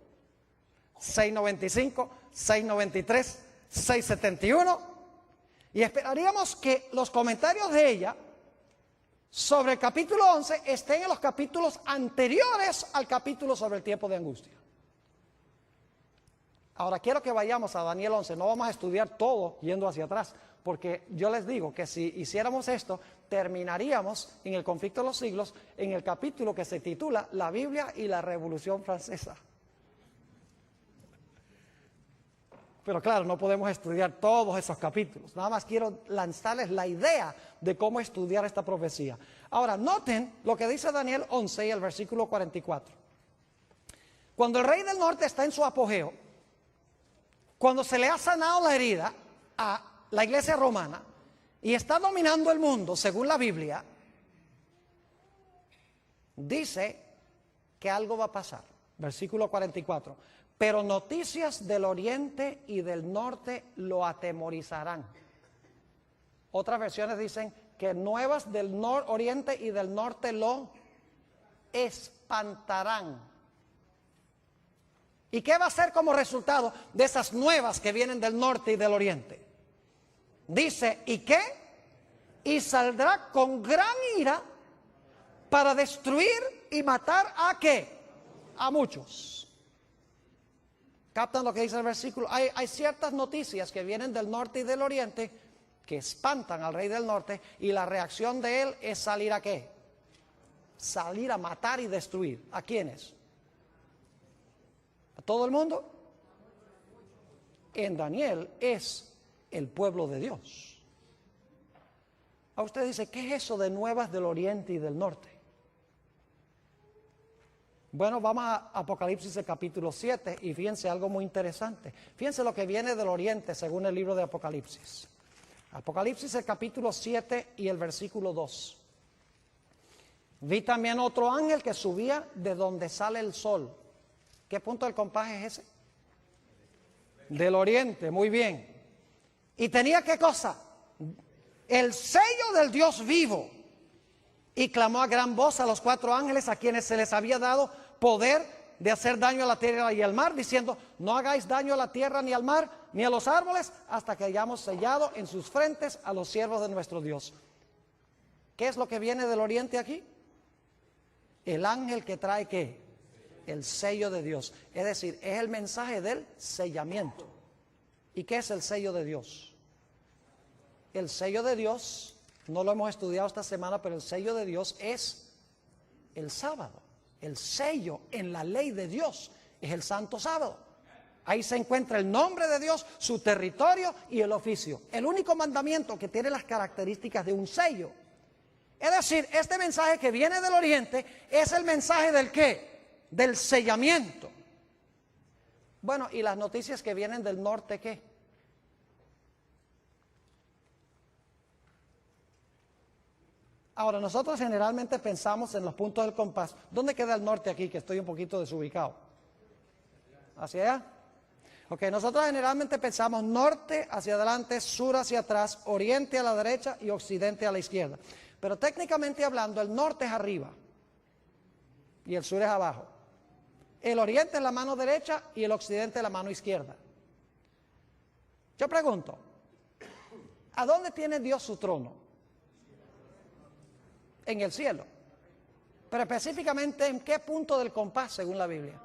[SPEAKER 1] 695, 693, 671. Y esperaríamos que los comentarios de ella sobre el capítulo 11 estén en los capítulos anteriores al capítulo sobre el tiempo de angustia. Ahora quiero que vayamos a Daniel 11, no vamos a estudiar todo yendo hacia atrás, porque yo les digo que si hiciéramos esto, terminaríamos en el conflicto de los siglos, en el capítulo que se titula La Biblia y la Revolución Francesa. Pero claro, no podemos estudiar todos esos capítulos. Nada más quiero lanzarles la idea de cómo estudiar esta profecía. Ahora, noten lo que dice Daniel 11 y el versículo 44. Cuando el rey del norte está en su apogeo, cuando se le ha sanado la herida a la iglesia romana y está dominando el mundo, según la Biblia, dice que algo va a pasar. Versículo 44. Pero noticias del oriente y del norte lo atemorizarán. Otras versiones dicen que nuevas del oriente y del norte lo espantarán. ¿Y qué va a ser como resultado de esas nuevas que vienen del norte y del oriente? Dice, ¿y qué? Y saldrá con gran ira para destruir y matar ¿a qué? A muchos. ¿Captan lo que dice el versículo? Hay ciertas noticias que vienen del norte y del oriente que espantan al rey del norte, y la reacción de él es salir ¿a qué? Salir a matar y destruir. ¿A quiénes? ¿A todo el mundo? En Daniel es el pueblo de Dios. A usted dice, ¿qué es eso de nuevas del oriente y del norte? Bueno, vamos a Apocalipsis el capítulo 7 y fíjense algo muy interesante. Fíjense lo que viene del oriente según el libro de Apocalipsis. Apocalipsis el capítulo 7 y el versículo 2. Vi también otro ángel que subía de donde sale el sol. ¿Qué punto del compás es ese? Del oriente, muy bien. Y tenía ¿qué cosa? El sello del Dios vivo. Y clamó a gran voz a los 4 ángeles a quienes se les había dado poder de hacer daño a la tierra y al mar, diciendo, no hagáis daño a la tierra ni al mar ni a los árboles hasta que hayamos sellado en sus frentes a los siervos de nuestro Dios. ¿Qué es lo que viene del oriente aquí? El ángel que trae ¿qué? El sello de Dios. Es decir, es el mensaje del sellamiento. ¿Y qué es el sello de Dios? El sello de Dios, no lo hemos estudiado esta semana, pero el sello de Dios es el sábado. El sello en la ley de Dios es el santo sábado. Ahí se encuentra el nombre de Dios, su territorio y el oficio. El único mandamiento que tiene las características de un sello. Es decir, este mensaje que viene del oriente es el mensaje del ¿qué? Del sellamiento. Bueno, ¿y las noticias que vienen del norte qué? Ahora, nosotros generalmente pensamos en los puntos del compás. ¿Dónde queda el norte aquí? Que estoy un poquito desubicado. ¿Hacia allá? Ok, nosotros generalmente pensamos norte hacia adelante, sur hacia atrás, oriente a la derecha y occidente a la izquierda. Pero técnicamente hablando, el norte es arriba y el sur es abajo. El oriente es la mano derecha y el occidente es la mano izquierda. Yo pregunto, ¿a dónde tiene Dios su trono? En el cielo. Pero específicamente, ¿en qué punto del compás según la Biblia?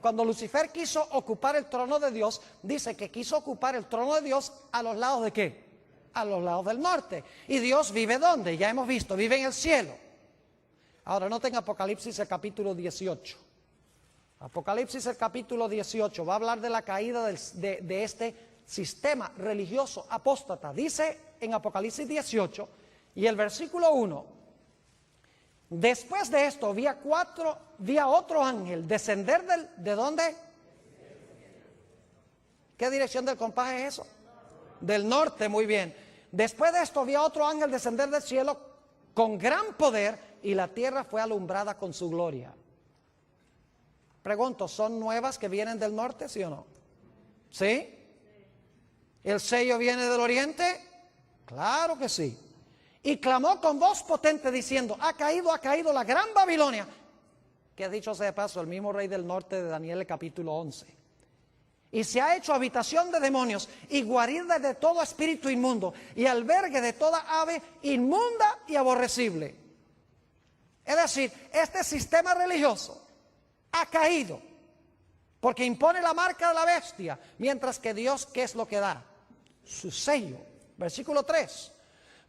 [SPEAKER 1] Cuando Lucifer quiso ocupar el trono de Dios, dice que quiso ocupar el trono de Dios a los lados ¿de qué? A los lados del norte. ¿Y Dios vive dónde? Ya hemos visto, vive en el cielo. Ahora noten Apocalipsis el capítulo 18. Apocalipsis el capítulo 18 va a hablar de la caída de este sistema religioso apóstata. Dice en Apocalipsis 18 y el versículo 1: después de esto vi a otro ángel descender ¿de dónde? ¿Qué dirección del compás es eso? Del norte, muy bien. Después de esto vi a otro ángel descender del cielo con gran poder, y la tierra fue alumbrada con su gloria. Pregunto, ¿son nuevas que vienen del norte, sí o no? ¿Sí? ¿El sello viene del oriente? Claro que sí. Y clamó con voz potente diciendo: ha caído la gran Babilonia, que dicho sea de paso, el mismo rey del norte de Daniel, el capítulo 11. Y se ha hecho habitación de demonios y guarida de todo espíritu inmundo y albergue de toda ave inmunda y aborrecible. Es decir, este sistema religioso ha caído porque impone la marca de la bestia, mientras que Dios, ¿qué es lo que da? Su sello. Versículo 3: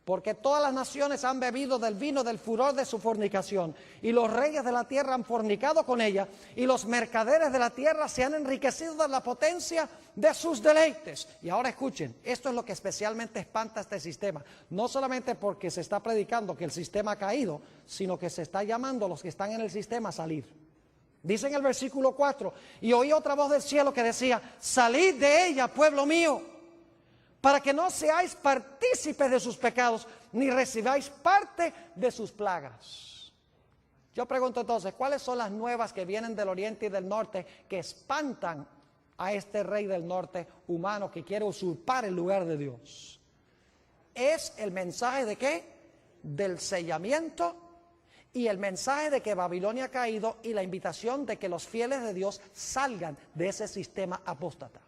[SPEAKER 1] porque todas las naciones han bebido del vino del furor de su fornicación, y los reyes de la tierra han fornicado con ella, y los mercaderes de la tierra se han enriquecido de la potencia de sus deleites. Y ahora escuchen, esto es lo que especialmente espanta este sistema, no solamente porque se está predicando que el sistema ha caído, sino que se está llamando a los que están en el sistema a salir. Dice en el versículo 4: y oí otra voz del cielo que decía: salid de ella, pueblo mío, para que no seáis partícipes de sus pecados, ni recibáis parte de sus plagas. Yo pregunto entonces, ¿cuáles son las nuevas que vienen del oriente y del norte que espantan a este rey del norte humano que quiere usurpar el lugar de Dios? Es el mensaje de ¿qué? Del sellamiento, y el mensaje de que Babilonia ha caído, y la invitación de que los fieles de Dios salgan de ese sistema apóstata.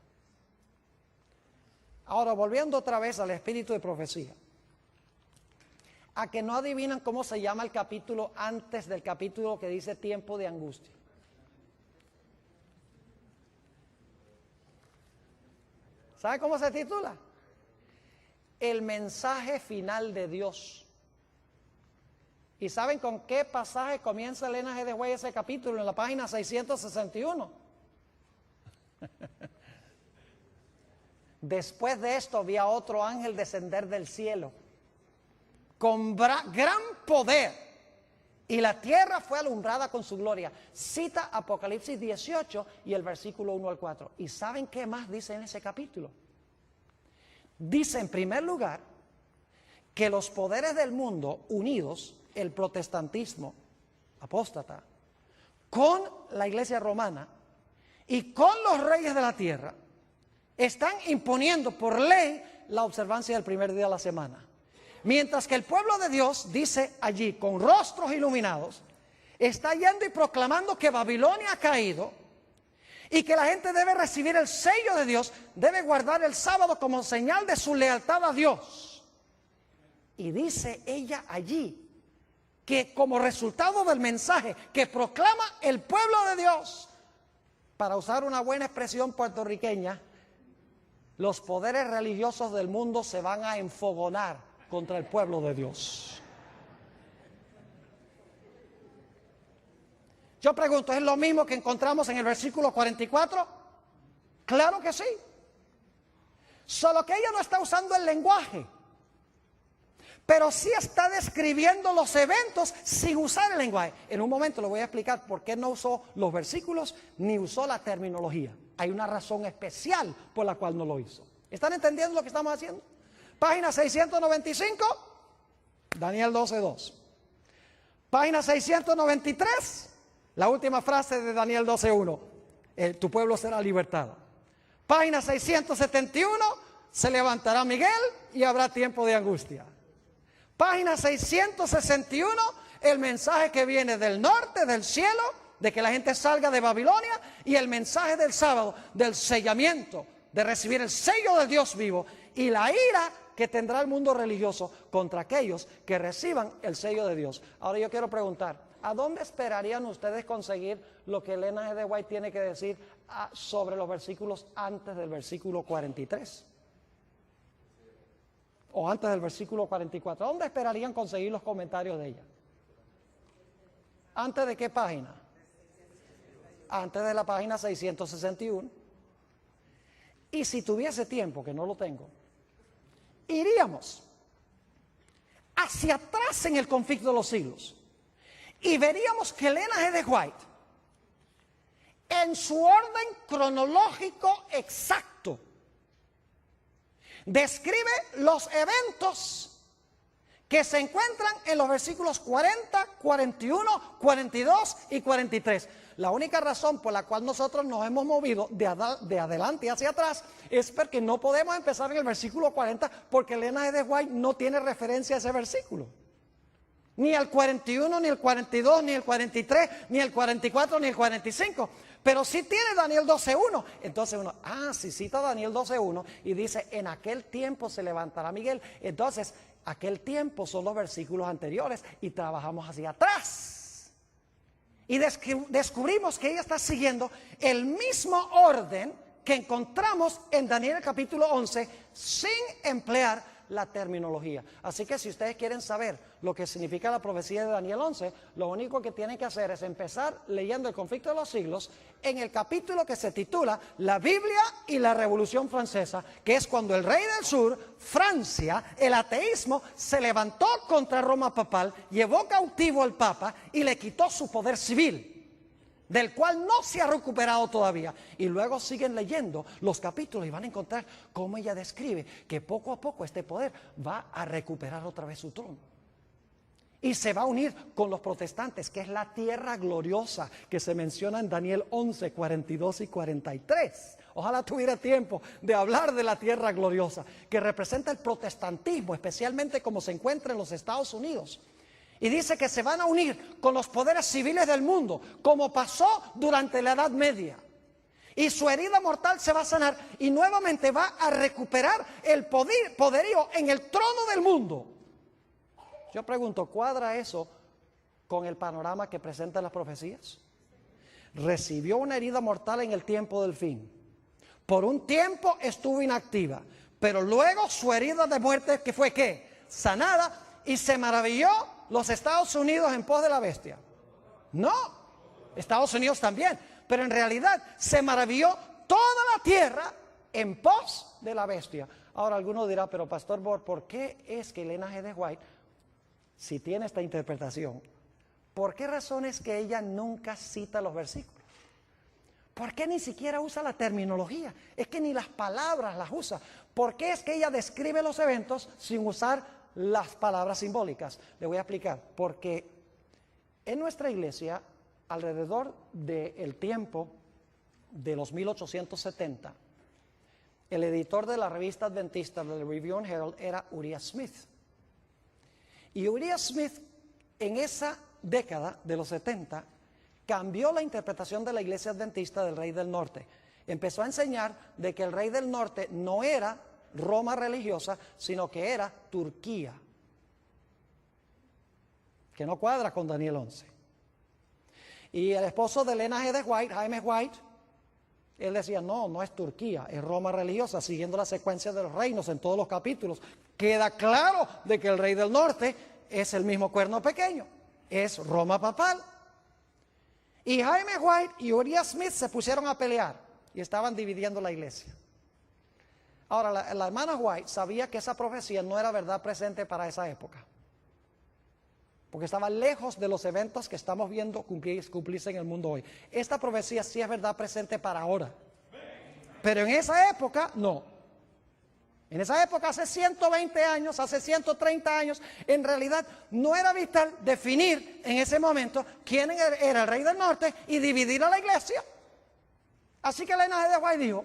[SPEAKER 1] Ahora, volviendo otra vez al espíritu de profecía, a que no adivinan cómo se llama el capítulo antes del capítulo que dice tiempo de angustia. ¿Sabe cómo se titula? El mensaje final de Dios. ¿Y saben con qué pasaje comienza Elena G. de White ese capítulo? En la página 661. Después de esto vi a otro ángel descender del cielo con gran poder, y la tierra fue alumbrada con su gloria. Cita Apocalipsis 18 y el versículo 1 al 4. ¿Y saben qué más dice en ese capítulo? Dice en primer lugar que los poderes del mundo unidos, el protestantismo apóstata, con la iglesia romana y con los reyes de la tierra, están imponiendo por ley la observancia del primer día de la semana. Mientras que el pueblo de Dios, dice allí, con rostros iluminados, está yendo y proclamando que Babilonia ha caído y que la gente debe recibir el sello de Dios, debe guardar el sábado como señal de su lealtad a Dios. Y dice ella allí que como resultado del mensaje que proclama el pueblo de Dios, para usar una buena expresión puertorriqueña, los poderes religiosos del mundo se van a enfogonar contra el pueblo de Dios. Yo pregunto, ¿es lo mismo que encontramos en el versículo 44? Claro que sí. Solo que ella no está usando el lenguaje, pero sí está describiendo los eventos sin usar el lenguaje. En un momento le voy a explicar por qué no usó los versículos ni usó la terminología. Hay una razón especial por la cual no lo hizo. ¿Están entendiendo lo que estamos haciendo? Página 695, Daniel 12:2. Página 693, la última frase de Daniel 12:1. Tu pueblo será libertado. Página 671, se levantará Miguel y habrá tiempo de angustia. Página 661, el mensaje que viene del norte, del cielo, de que la gente salga de Babilonia, y el mensaje del sábado, del sellamiento de recibir el sello del Dios vivo y la ira que tendrá el mundo religioso contra aquellos que reciban el sello de Dios. Ahora yo quiero preguntar, ¿a dónde esperarían ustedes conseguir lo que Elena G. de White tiene que decir sobre los versículos antes del versículo 43? O antes del versículo 44. ¿Dónde esperarían conseguir los comentarios de ella? ¿Antes de qué página? Antes de la página 661. Y si tuviese tiempo, que no lo tengo, iríamos hacia atrás en el conflicto de los siglos y veríamos que Elena G. de White, en su orden cronológico exacto, describe los eventos que se encuentran en los versículos 40, 41, 42 y 43. La única razón por la cual nosotros nos hemos movido de adelante hacia atrás es porque no podemos empezar en el versículo 40 porque Elena G. de White no tiene referencia a ese versículo. Ni el 41, ni el 42, ni el 43, ni el 44, ni el 45. Pero sí tiene Daniel 12:1. Entonces uno, si cita Daniel 12:1 y dice, en aquel tiempo se levantará Miguel. Entonces, aquel tiempo son los versículos anteriores y trabajamos hacia atrás. Y descubrimos que ella está siguiendo el mismo orden que encontramos en Daniel capítulo 11 sin emplear la terminología. Así que si ustedes quieren saber lo que significa la profecía de Daniel 11, lo único que tienen que hacer es empezar leyendo el conflicto de los siglos en el capítulo que se titula La Biblia y la Revolución Francesa, que es cuando el rey del sur, Francia, el ateísmo, se levantó contra Roma papal, llevó cautivo al papa y le quitó su poder civil, del cual no se ha recuperado todavía. Y luego siguen leyendo los capítulos y van a encontrar cómo ella describe que poco a poco este poder va a recuperar otra vez su trono. Y se va a unir con los protestantes, que es la tierra gloriosa que se menciona en Daniel 11, 42 y 43. Ojalá tuviera tiempo de hablar de la tierra gloriosa, que representa el protestantismo, especialmente como se encuentra en los Estados Unidos. Y dice que se van a unir con los poderes civiles del mundo, como pasó durante la Edad Media. Y su herida mortal se va a sanar y nuevamente va a recuperar el poderío en el trono del mundo. Yo pregunto, ¿cuadra eso con el panorama que presentan las profecías? Recibió una herida mortal en el tiempo del fin. Por un tiempo estuvo inactiva, pero luego su herida de muerte, que fue ¿qué? Sanada, y se maravilló los Estados Unidos en pos de la bestia. No, Estados Unidos también, pero en realidad se maravilló toda la tierra en pos de la bestia. Ahora alguno dirá, pero Pastor Bor, ¿por qué es que Elena G. de White, si tiene esta interpretación, por qué razón es que ella nunca cita los versículos? ¿Por qué ni siquiera usa la terminología? Es que ni las palabras las usa. ¿Por qué es que ella describe los eventos sin usar las palabras simbólicas? Le voy a explicar. Porque en nuestra iglesia, alrededor del tiempo de los 1870, el editor de la revista adventista del Review and Herald era Uriah Smith. Y Uriah Smith, en esa década de los 70, cambió la interpretación de la iglesia adventista del Rey del Norte. Empezó a enseñar de que el Rey del Norte no era Roma religiosa, sino que era Turquía, que no cuadra con Daniel 11. Y el esposo de Elena G. de White, Jaime White, él decía, no es Turquía, es Roma religiosa, siguiendo la secuencia de los reinos en todos los capítulos. Queda claro de que el Rey del Norte es el mismo cuerno pequeño, es Roma papal. Y Jaime White y Uriah Smith se pusieron a pelear y estaban dividiendo la iglesia. Ahora, la hermana White sabía que esa profecía no era verdad presente para esa época, porque estaba lejos de los eventos que estamos viendo cumplirse en el mundo hoy. Esta profecía sí es verdad presente para ahora, pero en esa época no. En esa época, hace 120 años, hace 130 años, en realidad no era vital definir en ese momento quién era el Rey del Norte y dividir a la iglesia. Así que Elena G. de White dijo,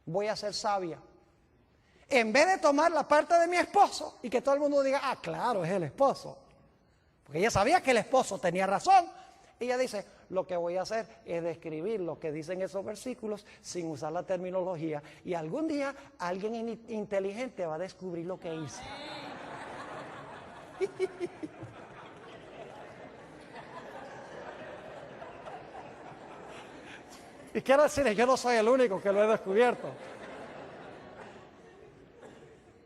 [SPEAKER 1] voy a ser sabia. En vez de tomar la parte de mi esposo y que todo el mundo diga, claro, es el esposo. Porque ella sabía que el esposo tenía razón. Ella dice, lo que voy a hacer es describir lo que dicen esos versículos sin usar la terminología. Y algún día alguien inteligente va a descubrir lo que hice. Y quiero decirles, yo no soy el único que lo he descubierto.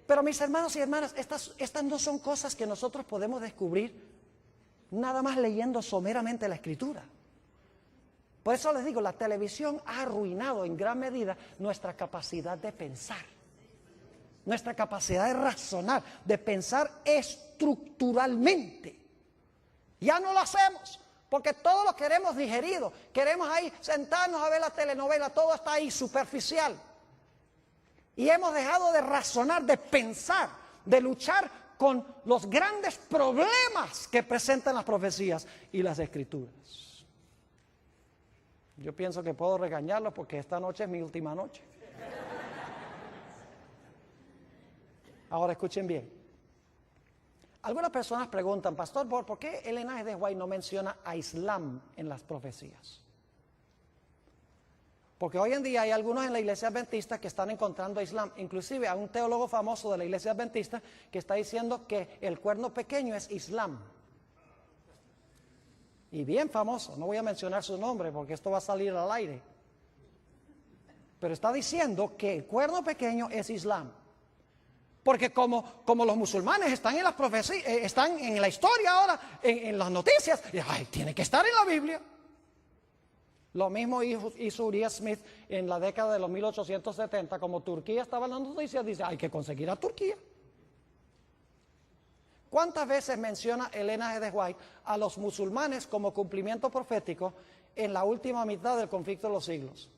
[SPEAKER 1] Pero mis hermanos y hermanas, estas no son cosas que nosotros podemos descubrir nada más leyendo someramente la Escritura. Por eso les digo, la televisión ha arruinado en gran medida nuestra capacidad de pensar, nuestra capacidad de razonar, de pensar estructuralmente. Ya no lo hacemos, porque todo lo queremos digerido. Queremos ahí sentarnos a ver la telenovela, todo está ahí superficial. Y hemos dejado de razonar, de pensar, de luchar con los grandes problemas que presentan las profecías y las Escrituras. Yo pienso que puedo regañarlos porque esta noche es mi última noche. Ahora escuchen bien. Algunas personas preguntan, Pastor, ¿por qué Ellen G. de White no menciona a Islam en las profecías? Porque hoy en día hay algunos en la iglesia adventista que están encontrando a Islam. Inclusive hay un teólogo famoso de la iglesia adventista que está diciendo que el cuerno pequeño es Islam. Y bien famoso, no voy a mencionar su nombre porque esto va a salir al aire. Pero está diciendo que el cuerno pequeño es Islam. Porque como los musulmanes están en las profecías, están en la historia ahora, en las noticias, tiene que estar en la Biblia. Lo mismo hizo Uriah Smith en la década de los 1870, como Turquía estaba en las noticias, dice, hay que conseguir a Turquía. ¿Cuántas veces menciona Ellen G. de White a los musulmanes como cumplimiento profético en la última mitad del conflicto de los siglos?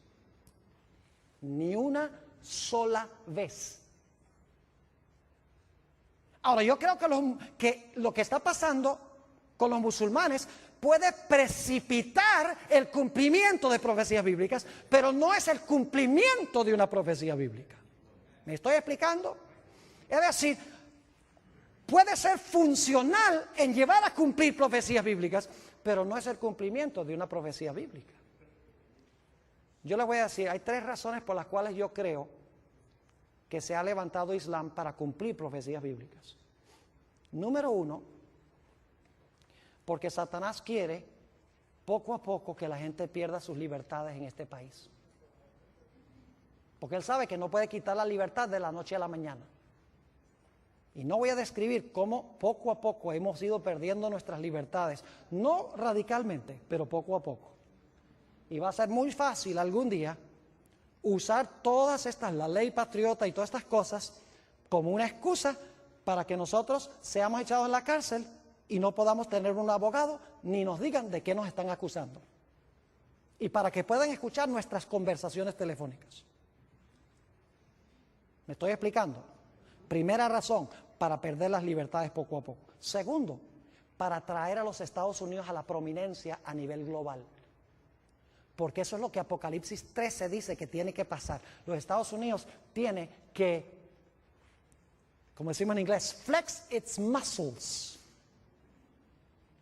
[SPEAKER 1] Ni una sola vez. Ahora, yo creo que lo que está pasando con los musulmanes puede precipitar el cumplimiento de profecías bíblicas, pero no es el cumplimiento de una profecía bíblica. ¿Me estoy explicando? Es decir, puede ser funcional en llevar a cumplir profecías bíblicas, pero no es el cumplimiento de una profecía bíblica. Yo les voy a decir, hay 3 razones por las cuales yo creo que se ha levantado Islam para cumplir profecías bíblicas. Número 1, porque Satanás quiere poco a poco que la gente pierda sus libertades en este país. Porque él sabe que no puede quitar la libertad de la noche a la mañana. Y no voy a describir cómo poco a poco hemos ido perdiendo nuestras libertades. No radicalmente, pero poco a poco. Y va a ser muy fácil algún día usar todas estas, la ley patriota y todas estas cosas, como una excusa para que nosotros seamos echados en la cárcel y no podamos tener un abogado ni nos digan de qué nos están acusando. Y para que puedan escuchar nuestras conversaciones telefónicas. ¿Me estoy explicando? Primera razón, para perder las libertades poco a poco. Segundo, para traer a los Estados Unidos a la prominencia a nivel global. Porque eso es lo que Apocalipsis 13 dice que tiene que pasar. Los Estados Unidos tiene que, como decimos en inglés, flex its muscles.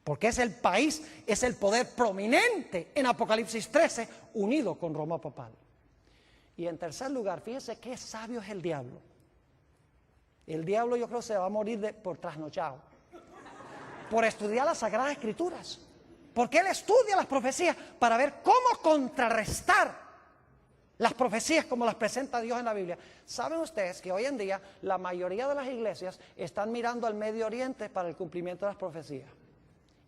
[SPEAKER 1] Porque es el país, es el poder prominente en Apocalipsis 13, unido con Roma papal. Y en tercer lugar, fíjense qué sabio es el diablo. El diablo yo creo se va a morir por trasnochado. Por estudiar las Sagradas Escrituras. Porque él estudia las profecías para ver cómo contrarrestar las profecías como las presenta Dios en la Biblia. ¿Saben ustedes que hoy en día la mayoría de las iglesias están mirando al Medio Oriente para el cumplimiento de las profecías?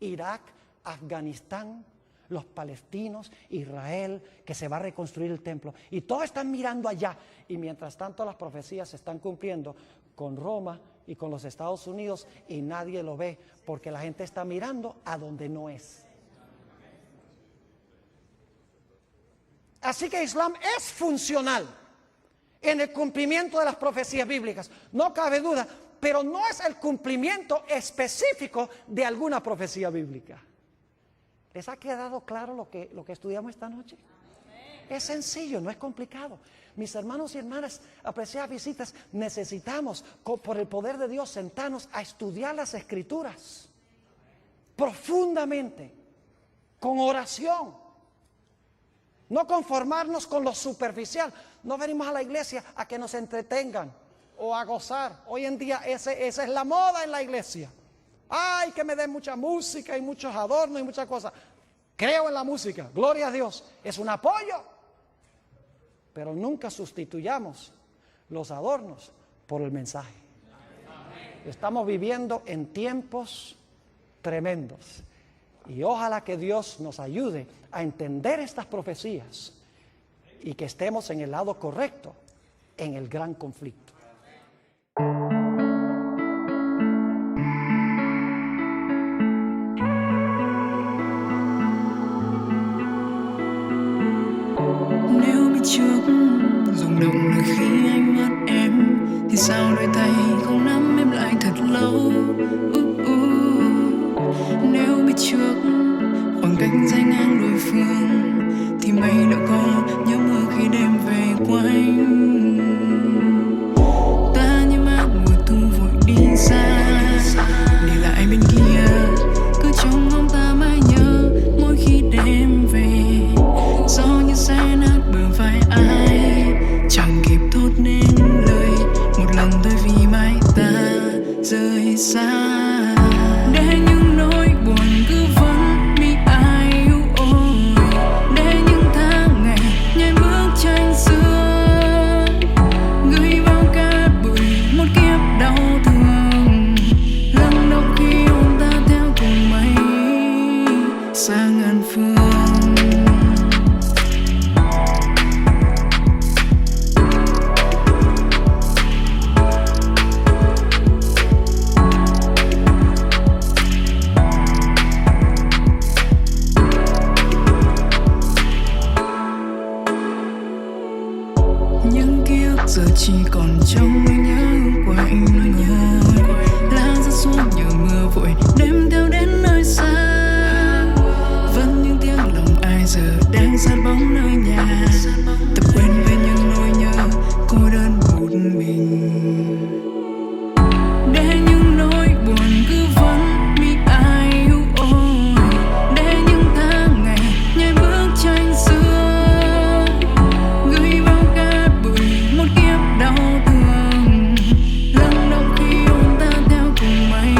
[SPEAKER 1] Irak, Afganistán, los palestinos, Israel, que se va a reconstruir el templo. Y todos están mirando allá. Y mientras tanto las profecías se están cumpliendo con Roma y con los Estados Unidos y nadie lo ve porque la gente está mirando a donde no es. Así que Islam es funcional en el cumplimiento de las profecías bíblicas, no cabe duda, pero no es el cumplimiento específico de alguna profecía bíblica. ¿Les ha quedado claro lo que estudiamos esta noche? Es sencillo, no es complicado. Mis hermanos y hermanas, apreciadas visitas, necesitamos, por el poder de Dios, sentarnos a estudiar las Escrituras profundamente con oración. No conformarnos con lo superficial. No venimos a la iglesia a que nos entretengan o a gozar. Hoy en día esa es la moda en la iglesia. Ay, que me den mucha música y muchos adornos y muchas cosas. Creo en la música, gloria a Dios, es un apoyo. Pero nunca sustituyamos los adornos por el mensaje. Estamos viviendo en tiempos tremendos. Y ojalá que Dios nos ayude a entender estas profecías y que estemos en el lado correcto en el gran conflicto.
[SPEAKER 2] Nếu biết trước rung động là khi anh mất em, thì sao đôi tay không nắm em lại thật lâu. Nếu biết trước khoảng cách dài ngang đôi phương, thì mây đã có nhớ mưa khi đêm về quanh. Ta như mát mùa thu vội đi xa, để lại bên kia cứ trông ngóng ta mãi nhớ mỗi khi đêm về. Gió như xé nát bờ vai ai, chẳng kịp thốt nên lời một lần thôi vì mãi ta rời xa. Để những nỗi buồn cứ vẫn bị ai yêu ôi, để những tháng ngày nhai bức tranh xưa gửi vào cát bụi một kiếp đau thương, lắng động khi ôm ta theo cùng mây xa ngàn phương. Những ký ức giờ chỉ còn trong nỗi nhớ của anh ngồi lá rơi xuống nhờ mưa vội đêm theo đến nơi xa. Vẫn những tiếng lòng ai giờ đang sát bóng nơi nhà, tập quen với những nỗi nhớ cô đơn một mình. Để những nỗi buồn cứ vẫn bị ai yêu ôi, để những tháng ngày nhai bức tranh xưa gửi vào cát bụi một kiếp đau thương, lắng động khi ôm ta theo cùng mây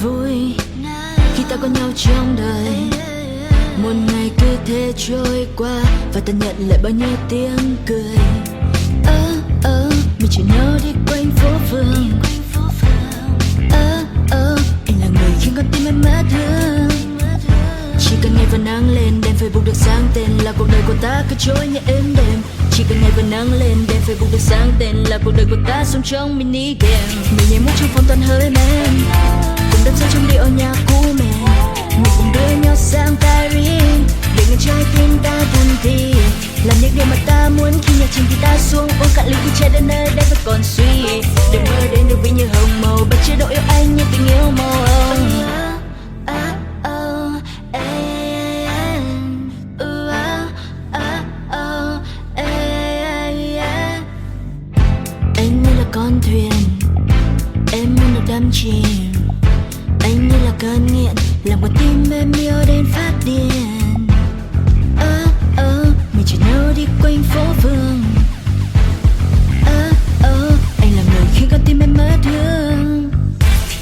[SPEAKER 2] vui khi ta có nhau trong đời. Một ngày cứ thế trôi qua và ta nhận lại bao nhiêu tiếng cười. Mình chỉ nhau đi quanh phố phường. Anh là người khiến con tim em mất thương. Chỉ cần ngày và nắng lên đèn Facebook được sáng tên là cuộc đời của ta cứ trôi như êm đềm. Chỉ cần ngày và nắng lên đèn Facebook được sáng tên là cuộc đời của ta sống trong mini game. Mình nhảy múa trong phòng toàn hơi men, cùng đắm say trong điệu nhạc cũ mềm. Mình cùng đưa nhau sang Paris để ngày trái tim ta thân thì làm những điều mà ta muốn. Khi nhạc chìm thì ta xuống uống cạn ly chai đến nơi đây vẫn còn suy. Đừng mơ đến được vì như hồng màu bất chế độ yêu anh như tình yêu màu hồng. Anh như là con thuyền, em như là đắm chìm. Anh như là cơn nghiện, làm con tim em yêu đến phát điên. Mình chỉ nhau đi quanh phố phường. Anh là người khiến con tim em mất thương.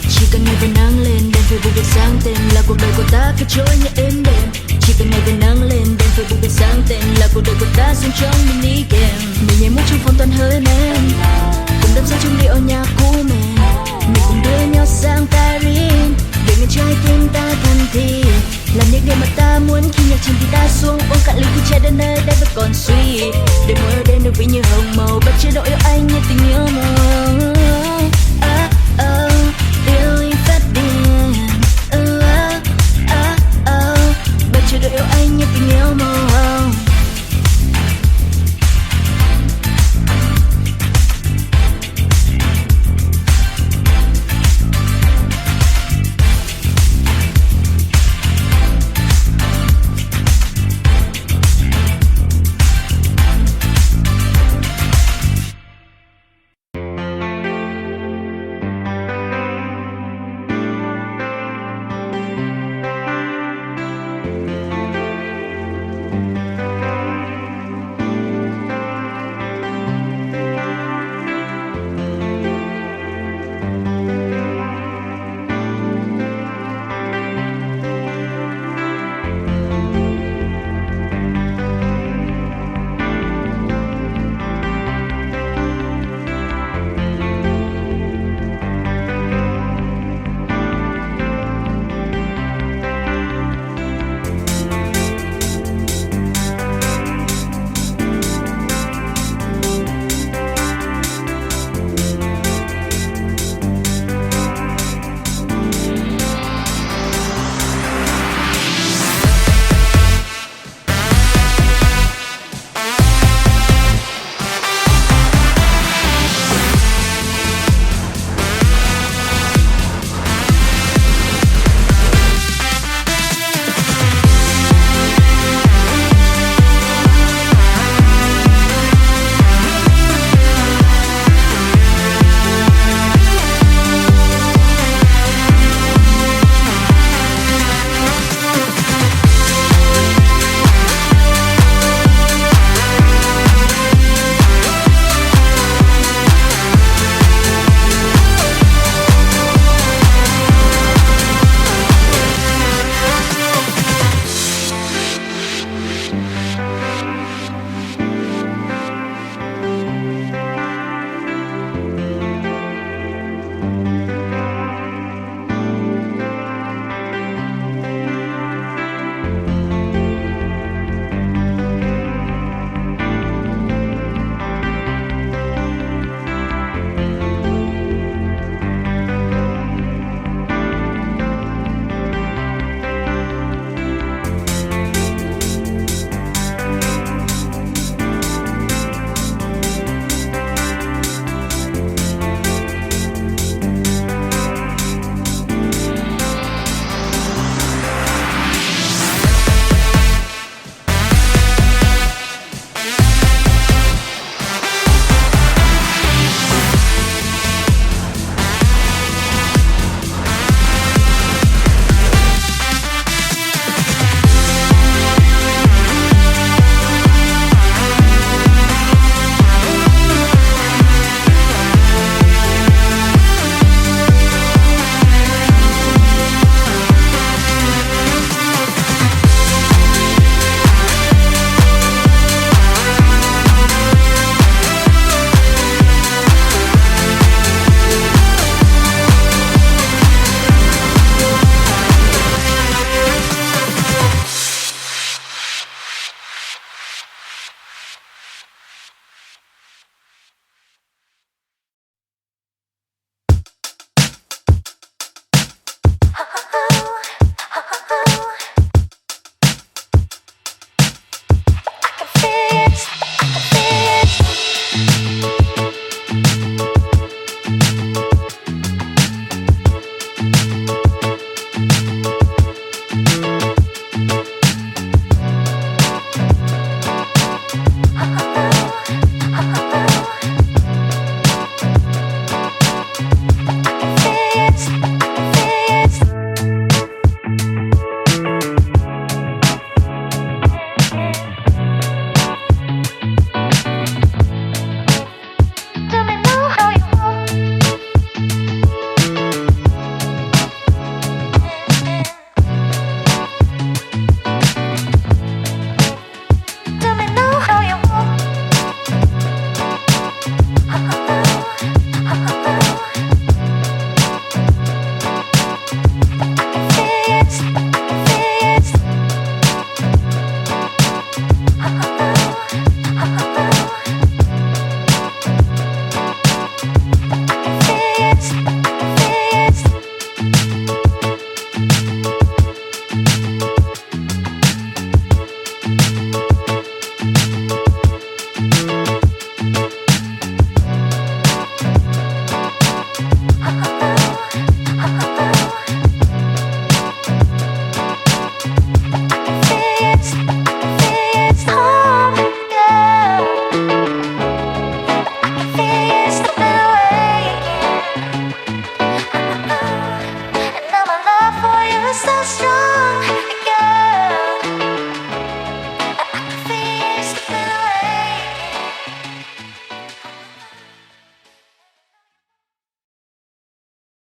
[SPEAKER 2] Chỉ cần ngày và nắng lên đèn Facebook được sáng tên là cuộc đời của ta cứ trôi như êm đềm. Chỉ cần ngày và nắng lên đèn Facebook được sáng tên là cuộc đời của ta sống trong mini game. Mình nhảy múa trong phòng toàn hơi men, cùng đắm say trong điệu nhạc cũ mềm. Mình cùng đưa nhau sang Paris để ngày trái tim ta thân thì làm những điều mà ta muốn. Khi nhạc chìm thì ta xuống uống cạn ly chai đến nơi đây vẫn còn suy. Để mơ đến được vì như hồng màu bất chế độ yêu anh như tình yêu màu.